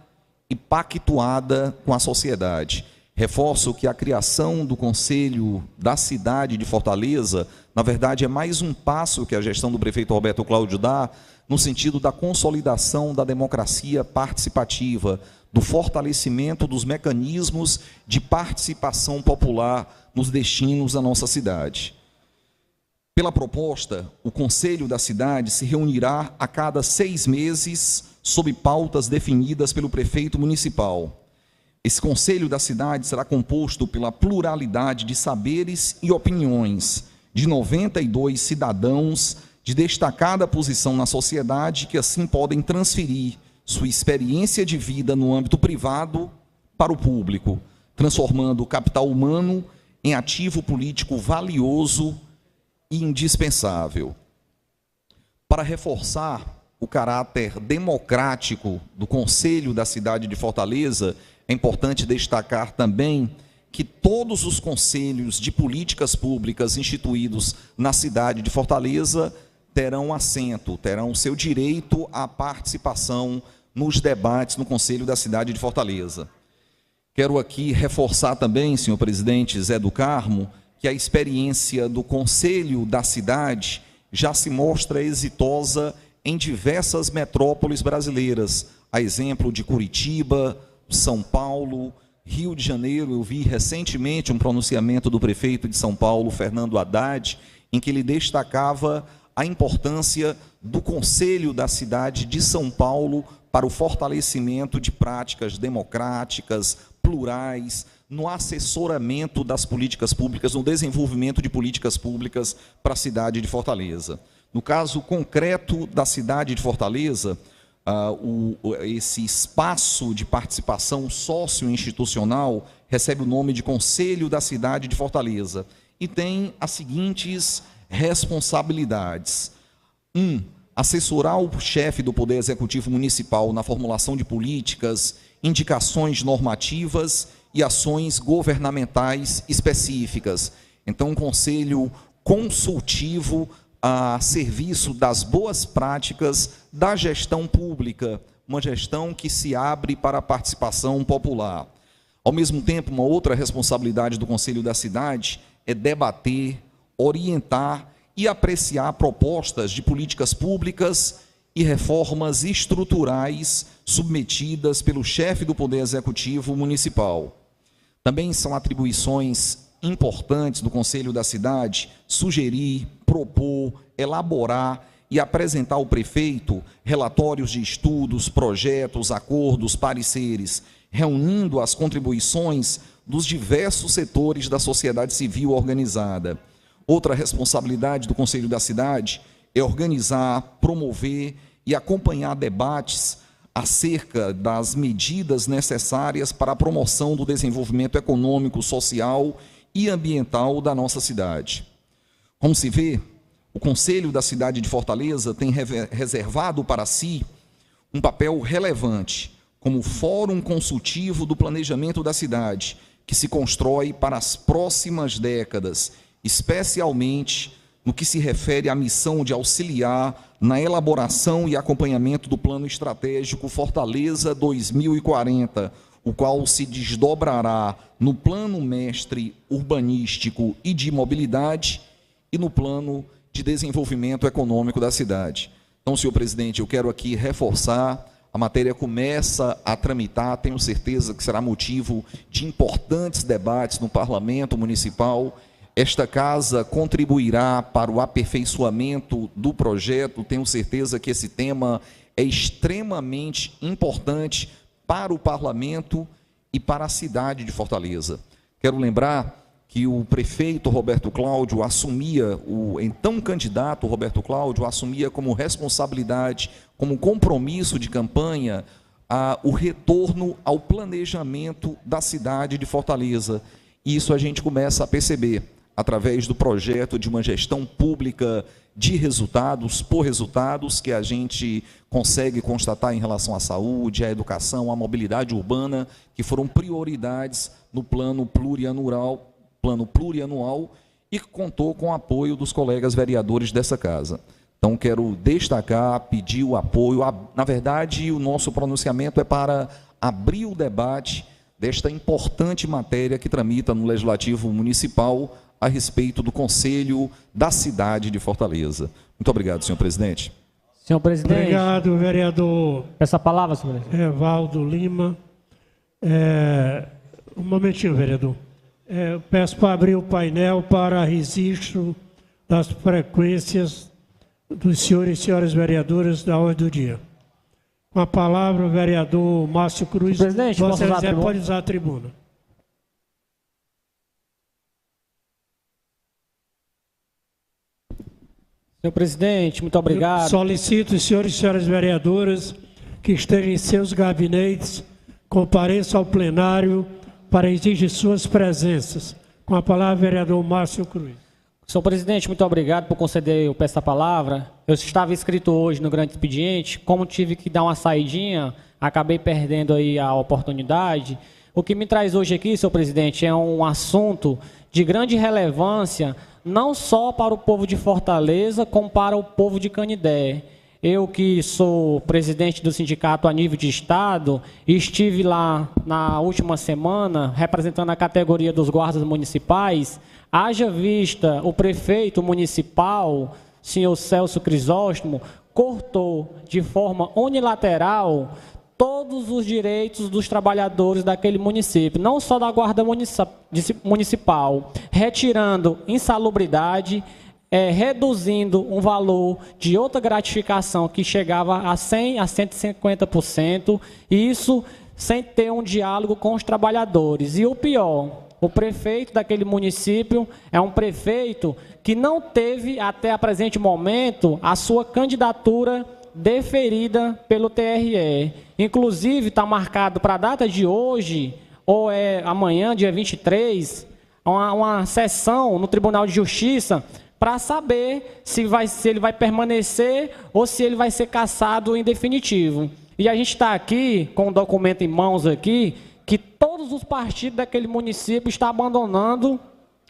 e pactuada com a sociedade. Reforço que a criação do Conselho da cidade de Fortaleza, na verdade, é mais um passo que a gestão do prefeito Roberto Cláudio dá no sentido da consolidação da democracia participativa, do fortalecimento dos mecanismos de participação popular nos destinos da nossa cidade. Pela proposta, o Conselho da cidade se reunirá a cada 6 meses sob pautas definidas pelo prefeito municipal. Esse Conselho da cidade será composto pela pluralidade de saberes e opiniões de 92 cidadãos de destacada posição na sociedade que assim podem transferir sua experiência de vida no âmbito privado para o público, transformando o capital humano em ativo político valioso e indispensável. Para reforçar o caráter democrático do Conselho da cidade de Fortaleza, é importante destacar também que todos os conselhos de políticas públicas instituídos na cidade de Fortaleza terão assento, terão seu direito à participação nos debates no Conselho da cidade de Fortaleza. Quero aqui reforçar também, senhor presidente Zé do Carmo, que a experiência do Conselho da cidade já se mostra exitosa em diversas metrópoles brasileiras, a exemplo de Curitiba, São Paulo, Rio de Janeiro. Eu vi recentemente um pronunciamento do prefeito de São Paulo, Fernando Haddad, em que ele destacava a importância do Conselho da cidade de São Paulo para o fortalecimento de práticas democráticas, plurais, no assessoramento das políticas públicas, no desenvolvimento de políticas públicas para a cidade de Fortaleza. No caso concreto da cidade de Fortaleza, esse espaço de participação sócio-institucional recebe o nome de Conselho da cidade de Fortaleza e tem as seguintes responsabilidades. 1. Assessorar o chefe do Poder Executivo Municipal na formulação de políticas, indicações normativas e ações governamentais específicas. Então, um conselho consultivo a serviço das boas práticas da gestão pública, uma gestão que se abre para a participação popular. Ao mesmo tempo, uma outra responsabilidade do Conselho da Cidade é debater, orientar e apreciar propostas de políticas públicas e reformas estruturais submetidas pelo chefe do Poder Executivo Municipal. Também são atribuições importantes do Conselho da Cidade sugerir, propor, elaborar e apresentar ao prefeito relatórios de estudos, projetos, acordos, pareceres, reunindo as contribuições dos diversos setores da sociedade civil organizada. Outra responsabilidade do Conselho da Cidade é organizar, promover e acompanhar debates acerca das medidas necessárias para a promoção do desenvolvimento econômico, social e ambiental da nossa cidade. Como se vê, o Conselho da cidade de Fortaleza tem reservado para si um papel relevante como fórum consultivo do planejamento da cidade, que se constrói para as próximas décadas, especialmente no que se refere à missão de auxiliar na elaboração e acompanhamento do Plano Estratégico Fortaleza 2040, o qual se desdobrará no Plano Mestre Urbanístico e de Mobilidade e no Plano de Desenvolvimento Econômico da cidade. Então, senhor presidente, eu quero aqui reforçar, a matéria começa a tramitar, tenho certeza que será motivo de importantes debates no Parlamento Municipal. Esta casa contribuirá para o aperfeiçoamento do projeto, tenho certeza que esse tema é extremamente importante para o Parlamento e para a cidade de Fortaleza. Quero lembrar que o prefeito Roberto Cláudio assumia, o então candidato Roberto Cláudio assumia como responsabilidade, como compromisso de campanha, o retorno ao planejamento da cidade de Fortaleza. Isso a gente começa a perceber através do projeto de uma gestão pública de resultados, por resultados, que a gente consegue constatar em relação à saúde, à educação, à mobilidade urbana, que foram prioridades no plano plurianual e que contou com o apoio dos colegas vereadores dessa casa. Então, quero destacar, pedir o apoio. Na verdade, o nosso pronunciamento é para abrir o debate desta importante matéria que tramita no Legislativo Municipal a respeito do Conselho da cidade de Fortaleza. Muito obrigado, senhor presidente. Senhor presidente. Obrigado, vereador. Essa palavra, senhor presidente. Evaldo Lima. Um momentinho, vereador. Eu peço para abrir o painel para registro das frequências dos senhores e senhoras vereadoras da ordem do dia. Com a palavra, o vereador Márcio Cruz. Presidente, pode usar a tribuna. Senhor presidente, muito obrigado. Eu solicito os senhores e senhoras vereadoras que estejam em seus gabinetes, compareçam ao plenário para exigir suas presenças. Com a palavra, vereador Márcio Cruz. Senhor presidente, muito obrigado por conceder essa palavra. Eu estava inscrito hoje no grande expediente, como tive que dar uma saidinha, acabei perdendo aí a oportunidade. O que me traz hoje aqui, senhor presidente, é um assunto de grande relevância, não só para o povo de Fortaleza, como para o povo de Canindé. Eu que sou presidente do sindicato a nível de estado, estive lá na última semana representando a categoria dos guardas municipais. Haja vista, o prefeito municipal, senhor Celso Crisóstomo, cortou de forma unilateral todos os direitos dos trabalhadores daquele município, não só da guarda municipal, retirando insalubridade, reduzindo um valor de outra gratificação que chegava a 100% a 150%, e isso sem ter um diálogo com os trabalhadores. E o pior, o prefeito daquele município é um prefeito que não teve, até o presente momento, a sua candidatura deferida pelo TRE. Inclusive, está marcado para a data de hoje, ou amanhã, dia 23, uma sessão no Tribunal de Justiça para saber se ele vai permanecer ou se ele vai ser cassado em definitivo. E a gente está aqui, com o documento em mãos aqui, que todos os partidos daquele município estão abandonando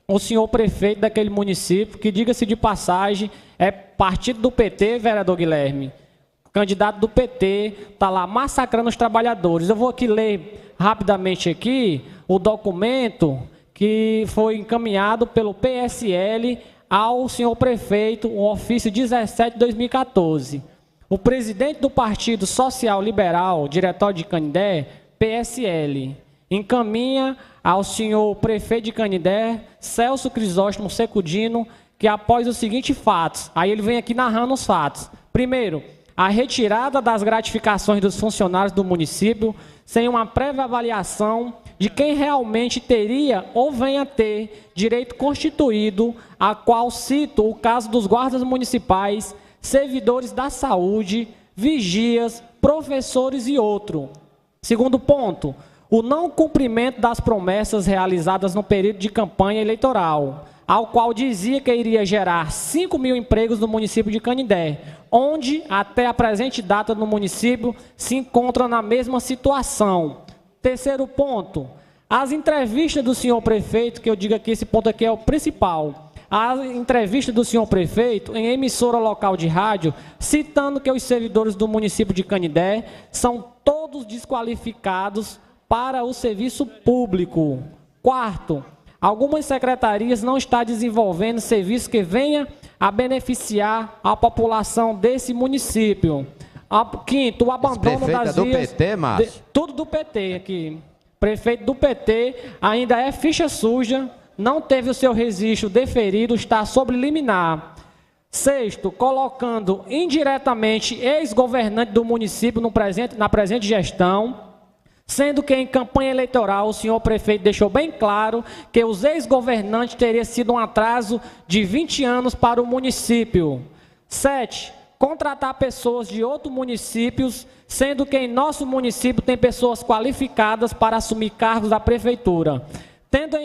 o senhor prefeito daquele município, que, diga-se de passagem, é partido do PT, vereador Guilherme. O candidato do PT está lá massacrando os trabalhadores. Eu vou aqui ler rapidamente aqui o documento que foi encaminhado pelo PSL ao senhor prefeito, o ofício 17/2014. O presidente do Partido Social Liberal, diretório de Canindé, PSL, encaminha ao senhor prefeito de Canindé, Celso Crisóstomo Secudino, que após os seguintes fatos, aí ele vem aqui narrando os fatos. Primeiro, a retirada das gratificações dos funcionários do município sem uma prévia avaliação de quem realmente teria ou venha a ter direito constituído, a qual cito o caso dos guardas municipais, servidores da saúde, vigias, professores e outro. Segundo ponto, o não cumprimento das promessas realizadas no período de campanha eleitoral, ao qual dizia que iria gerar 5.000 empregos no município de Canindé, onde, até a presente data no município, se encontra na mesma situação. Terceiro ponto, as entrevistas do senhor prefeito, que eu digo aqui, esse ponto aqui é o principal, a entrevista do senhor prefeito em emissora local de rádio, citando que os servidores do município de Canindé são todos desqualificados para o serviço público. Quarto, algumas secretarias não estão desenvolvendo serviço que venha a beneficiar a população desse município. Quinto, o abandono das vias... do PT, Márcio? Tudo do PT aqui. Prefeito do PT ainda é ficha suja, não teve o seu registro deferido, está sob liminar. Sexto, colocando indiretamente ex-governante do município na presente gestão, sendo que em campanha eleitoral o senhor prefeito deixou bem claro que os ex-governantes teriam sido um atraso de 20 anos para o município. 7. Contratar pessoas de outros municípios, sendo que em nosso município tem pessoas qualificadas para assumir cargos da prefeitura.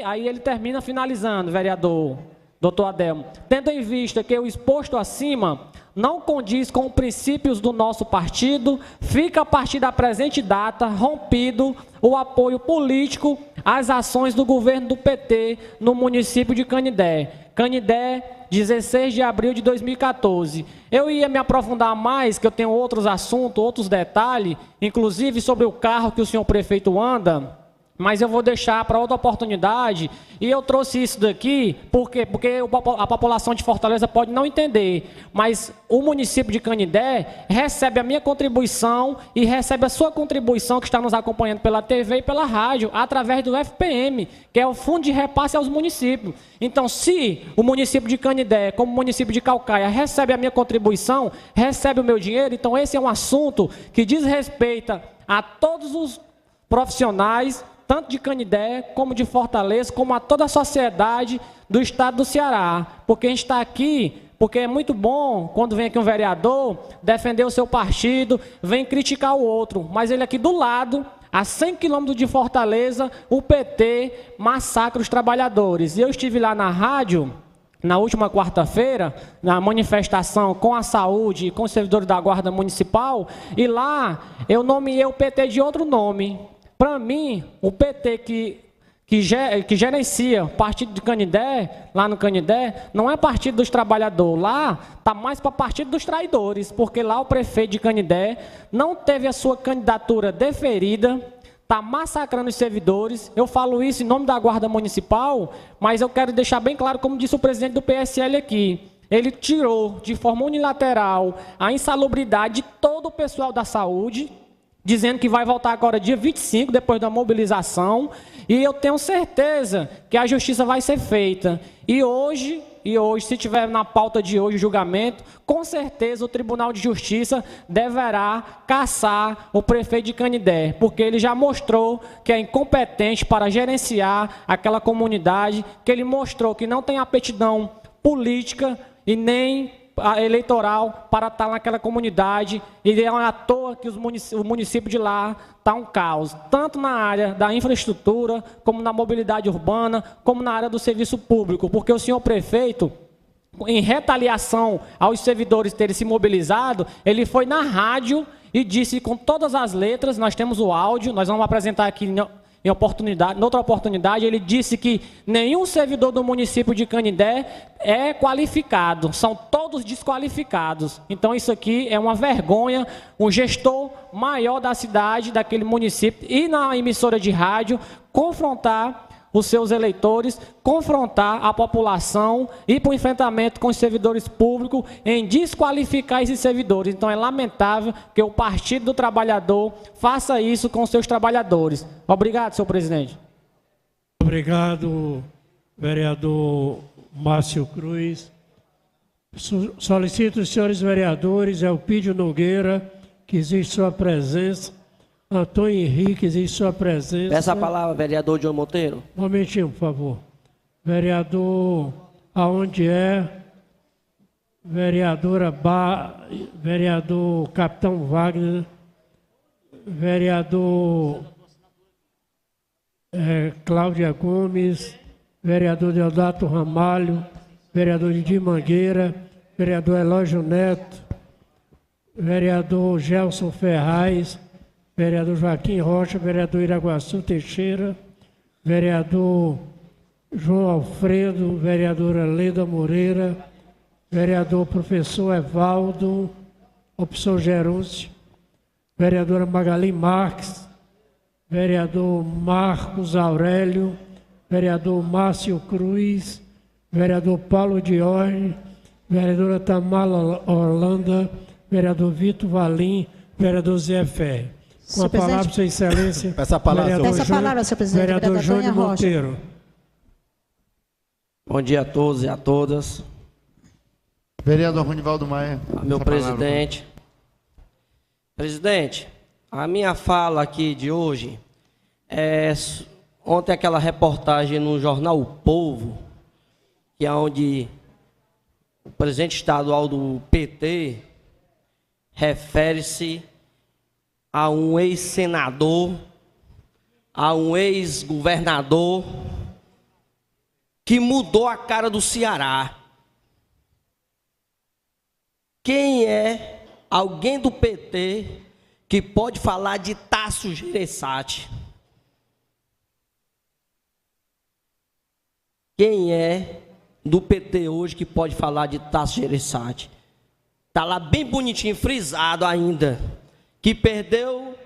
Aí ele termina finalizando, vereador doutor Adelmo, tendo em vista que o exposto acima não condiz com os princípios do nosso partido, fica a partir da presente data rompido o apoio político às ações do governo do PT no município de Canindé. Canindé, 16 de abril de 2014. Eu ia me aprofundar mais, que eu tenho outros assuntos, outros detalhes, inclusive sobre o carro que o senhor prefeito anda, mas eu vou deixar para outra oportunidade, e eu trouxe isso daqui, porque a população de Fortaleza pode não entender, mas o município de Canindé recebe a minha contribuição e recebe a sua contribuição, que está nos acompanhando pela TV e pela rádio, através do FPM, que é o Fundo de Repasse aos Municípios. Então, se o município de Canindé, como o município de Caucaia, recebe a minha contribuição, recebe o meu dinheiro, então esse é um assunto que diz respeito a todos os profissionais, tanto de Canindé, como de Fortaleza, como a toda a sociedade do estado do Ceará. Porque a gente está aqui, porque é muito bom, quando vem aqui um vereador, defender o seu partido, vem criticar o outro. Mas ele aqui do lado, a 100 quilômetros de Fortaleza, o PT massacra os trabalhadores. E eu estive lá na rádio, na última quarta-feira, na manifestação com a saúde e com os servidores da Guarda Municipal, e lá eu nomeei o PT de outro nome. Para mim, o PT que gerencia o partido de Canindé, lá no Canindé, não é partido dos trabalhadores. Lá está mais para partido dos traidores, porque lá o prefeito de Canindé não teve a sua candidatura deferida, está massacrando os servidores. Eu falo isso em nome da Guarda Municipal, mas eu quero deixar bem claro, como disse o presidente do PSL aqui, ele tirou de forma unilateral a insalubridade de todo o pessoal da saúde, dizendo que vai voltar agora dia 25, depois da mobilização, e eu tenho certeza que a justiça vai ser feita. E hoje, se tiver na pauta de hoje o julgamento, com certeza o Tribunal de Justiça deverá caçar o prefeito de Canindé, porque ele já mostrou que é incompetente para gerenciar aquela comunidade, que ele mostrou que não tem aptidão política e nem eleitoral para estar naquela comunidade, e é à toa que o município de lá está um caos, tanto na área da infraestrutura, como na mobilidade urbana, como na área do serviço público, porque o senhor prefeito, em retaliação aos servidores terem se mobilizado, ele foi na rádio e disse com todas as letras, nós temos o áudio, nós vamos apresentar aqui noutra oportunidade, ele disse que nenhum servidor do município de Canindé é qualificado, são todos desqualificados. Então isso aqui é uma vergonha, um gestor maior da cidade, daquele município, e na emissora de rádio, confrontar os seus eleitores, confrontar a população e para o enfrentamento com os servidores públicos em desqualificar esses servidores. Então é lamentável que o Partido do Trabalhador faça isso com os seus trabalhadores. Obrigado, senhor presidente. Obrigado, vereador Márcio Cruz. Solicito os senhores vereadores, Elpidio Nogueira, que existe sua presença, Antônio Henrique, existe sua presença. Peço a palavra, vereador John Monteiro. Um momentinho, por favor. Vereador, aonde é? Vereador Capitão Wagner. Vereador Cláudia Gomes. Vereador Deodato Ramalho. Vereador Didi Mangueira. Vereador Elógio Neto. Vereador Gelson Ferraz. Vereador Joaquim Rocha, vereador Iraguaçu Teixeira, vereador João Alfredo, vereadora Leda Moreira, vereador professor Evaldo, opção Gerúncio, vereadora Magali Marques, vereador Marcos Aurélio, vereador Márcio Cruz, vereador Paulo Diorne, vereadora Tamala Orlando, vereador Vitor Valim, vereador Zé Ferre. Com a palavra, Sua Excelência. Peça a palavra, senhor presidente. Vereador Júnior Monteiro. Bom dia a todos e a todas. Vereador Ronivaldo Maia. Meu presidente. Presidente, a minha fala aqui de hoje é ontem aquela reportagem no jornal O Povo, que é onde o presidente estadual do PT refere-se a um ex-senador, a um ex-governador que mudou a cara do Ceará. Quem é alguém do PT que pode falar de Tasso Gereissati? Quem é do PT hoje que pode falar de Tasso Gereissati? Está lá bem bonitinho, frisado ainda, que perdeu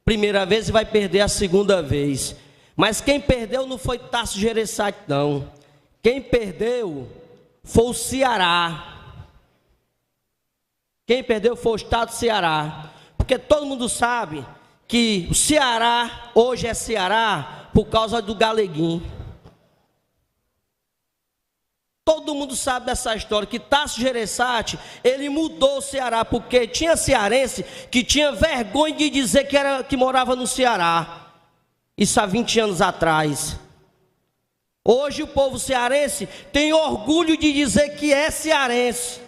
primeira vez e vai perder a segunda vez. Mas quem perdeu não foi Tasso Gereissati, não. Quem perdeu foi o Ceará. Quem perdeu foi o estado do Ceará. Porque todo mundo sabe que o Ceará hoje é Ceará por causa do Galeguinho. Todo mundo sabe dessa história, que Tasso Gereissati, ele mudou o Ceará, porque tinha cearense que tinha vergonha de dizer que morava no Ceará. Isso há 20 anos atrás. Hoje o povo cearense tem orgulho de dizer que é cearense,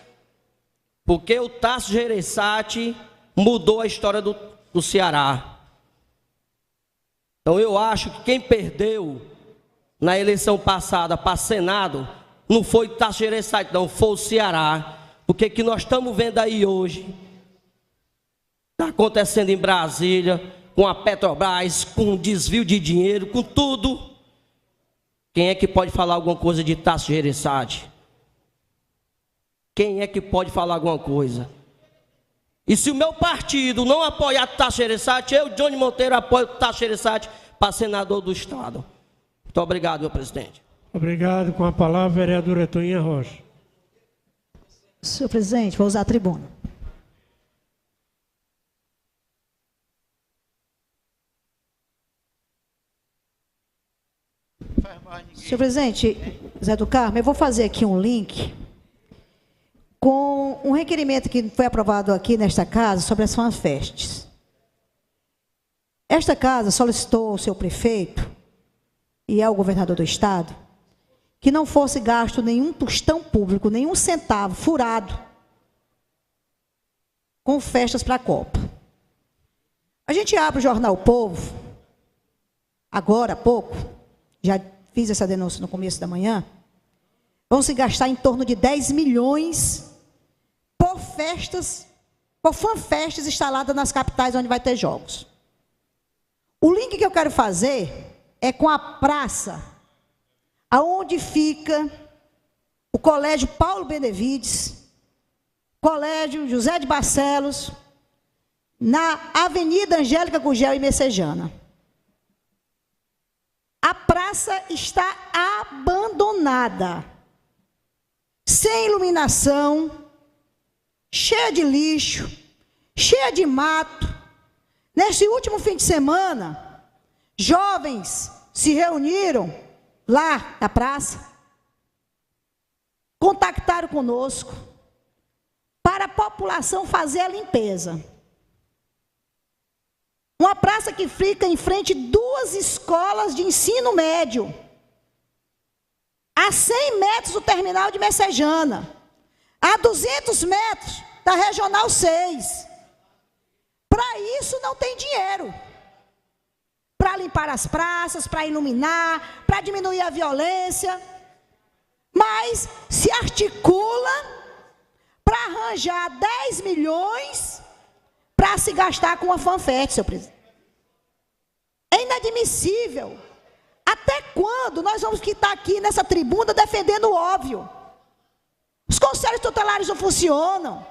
porque o Tasso Gereissati mudou a história do Ceará. Então eu acho que quem perdeu na eleição passada para Senado não foi Tasso Gereissati, não, foi o Ceará. Porque que nós estamos vendo aí hoje, está acontecendo em Brasília, com a Petrobras, com desvio de dinheiro, com tudo. Quem é que pode falar alguma coisa de Tasso Gereissati? Quem é que pode falar alguma coisa? E se o meu partido não apoiar Tasso Gereissati, eu, Johnny Monteiro, apoio Tasso Gereissati para senador do Estado. Muito obrigado, meu presidente. Obrigado. Com a palavra, a vereadora Toninha Rocha. Senhor presidente, vou usar a tribuna. Senhor presidente, Zé do Carmo, eu vou fazer aqui um link com um requerimento que foi aprovado aqui nesta casa sobre as fanfests. Esta casa solicitou ao seu prefeito e ao governador do estado que não fosse gasto nenhum tostão público, nenhum centavo furado com festas para a Copa. A gente abre o jornal O Povo, agora há pouco, já fiz essa denúncia no começo da manhã, vão se gastar em torno de 10 milhões por festas, por fanfestas instaladas nas capitais onde vai ter jogos. O link que eu quero fazer é com a praça, aonde fica o Colégio Paulo Benevides, Colégio José de Barcelos, na Avenida Angélica Gugel e Messejana. A praça está abandonada, sem iluminação, cheia de lixo, cheia de mato. Neste último fim de semana, jovens se reuniram lá na praça, contactaram conosco para a população fazer a limpeza. Uma praça que fica em frente a 2 escolas de ensino médio, a 100 metros do terminal de Messejana, a 200 metros da Regional 6. Para isso não tem dinheiro. Para limpar as praças, para iluminar, para diminuir a violência. Mas se articula para arranjar 10 milhões para se gastar com a fanfest, senhor presidente. É inadmissível. Até quando nós vamos estar aqui nessa tribuna defendendo o óbvio? Os conselhos tutelares não funcionam.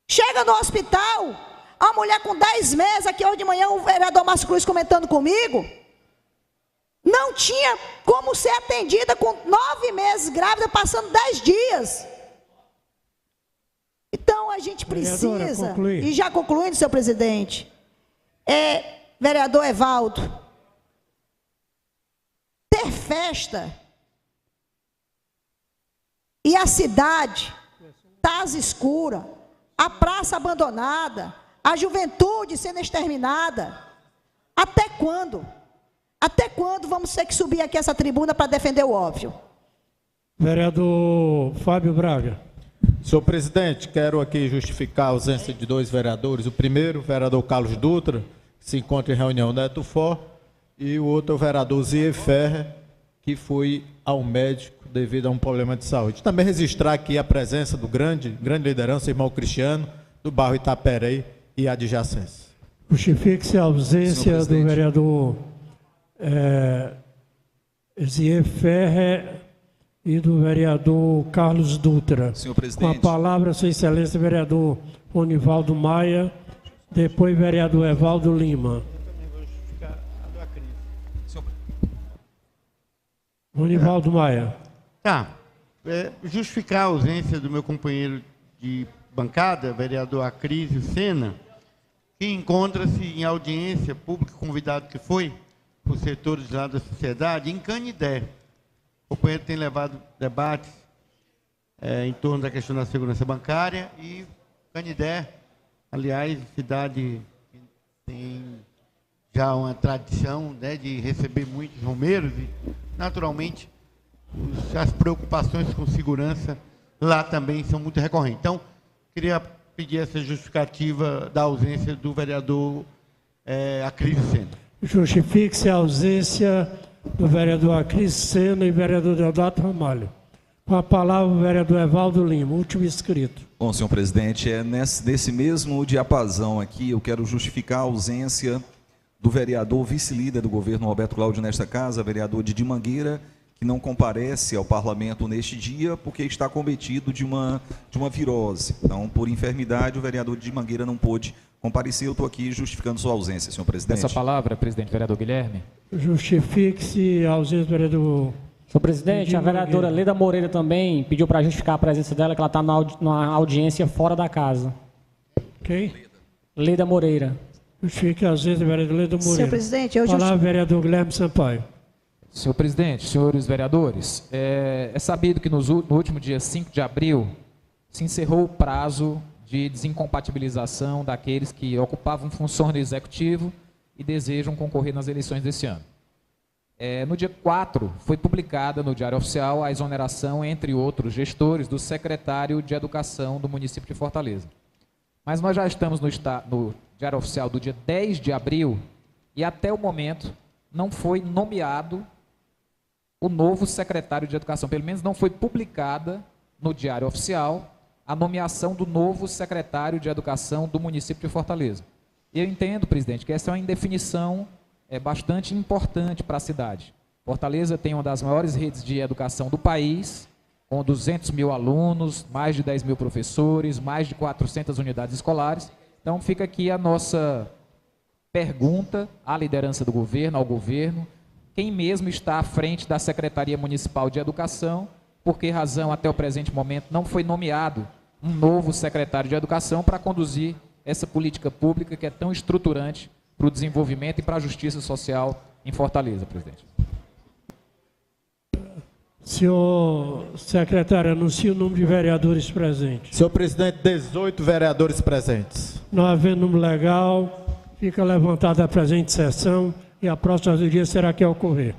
Chega no hospital, a mulher com 10 meses, aqui hoje de manhã o vereador Márcio Cruz comentando comigo, não tinha como ser atendida com 9 meses grávida, passando 10 dias. Então a gente precisa, e já concluindo, senhor presidente, vereador Evaldo, ter festa e a cidade está às escuras, a praça abandonada, a juventude sendo exterminada. Até quando? Até quando vamos ter que subir aqui essa tribuna para defender o óbvio? Vereador Fábio Braga. Senhor presidente, quero aqui justificar a ausência de 2 vereadores. O primeiro, o vereador Carlos Dutra, que se encontra em reunião na Etufor, e o outro, o vereador Zier Ferrer, que foi ao médico devido a um problema de saúde. Também registrar aqui a presença do grande liderança, irmão Cristiano, do bairro Itaperei e adjacência. Justifique-se a ausência do vereador Zier Ferrer e do vereador Carlos Dutra. Senhor presidente. Com a palavra, sua excelência, vereador Onivaldo Maia, Depois, vereador Evaldo Lima. Ronivaldo Maia. Tá. Justificar a ausência do meu companheiro de bancada, vereador Acrísio Sena, que encontra-se em audiência pública, convidado que foi, por setores lá da sociedade, em Canidé. O companheiro tem levado debates em torno da questão da segurança bancária e Canidé, aliás, cidade que tem já uma tradição, né, de receber muitos romeiros e, naturalmente, as preocupações com segurança lá também são muito recorrentes. Então, queria pedir essa justificativa da ausência do vereador Acrísio Sena. Justifique-se a ausência do vereador Acrísio Sena e vereador Deodato Ramalho. Com a palavra, o vereador Evaldo Lima, último inscrito. Bom, senhor presidente, nesse mesmo diapasão aqui, eu quero justificar a ausência do vereador vice-líder do governo Roberto Cláudio nesta casa, vereador Didi Mangueira, que não comparece ao parlamento neste dia porque está cometido de uma virose. Então, por enfermidade, o vereador Didi Mangueira não pôde comparecer. Eu estou aqui justificando sua ausência, senhor presidente. Essa palavra, presidente, vereador Guilherme. Justifique-se a ausência do vereador... Senhor presidente, a vereadora Leda Moreira também pediu para justificar a presença dela, que ela está na audiência fora da casa. Quem? Leda Moreira. Justifique a ausência do vereador Leda Moreira. Senhor presidente, eu palavra, vereador Guilherme Sampaio. Senhor presidente, senhores vereadores, é sabido que no último dia 5 de abril se encerrou o prazo de desincompatibilização daqueles que ocupavam função no executivo e desejam concorrer nas eleições desse ano. No dia 4, foi publicada no Diário Oficial a exoneração, entre outros gestores, do secretário de Educação do município de Fortaleza. Mas nós já estamos no Diário Oficial do dia 10 de abril e até o momento não foi nomeado o novo secretário de Educação. Pelo menos não foi publicada no Diário Oficial a nomeação do novo secretário de Educação do município de Fortaleza. E eu entendo, presidente, que essa é uma indefinição bastante importante para a cidade. Fortaleza tem uma das maiores redes de educação do país, com 200 mil alunos, mais de 10 mil professores, mais de 400 unidades escolares. Então, fica aqui a nossa pergunta à liderança do governo, ao governo, quem mesmo está à frente da Secretaria Municipal de Educação, por que razão, até o presente momento, não foi nomeado um novo secretário de Educação para conduzir essa política pública que é tão estruturante para o desenvolvimento e para a justiça social em Fortaleza, presidente. Senhor secretário, anuncia o número de vereadores presentes. Senhor presidente, 18 vereadores presentes. Não havendo número legal, fica levantada a presente sessão e a próxima do dia será que ocorrer.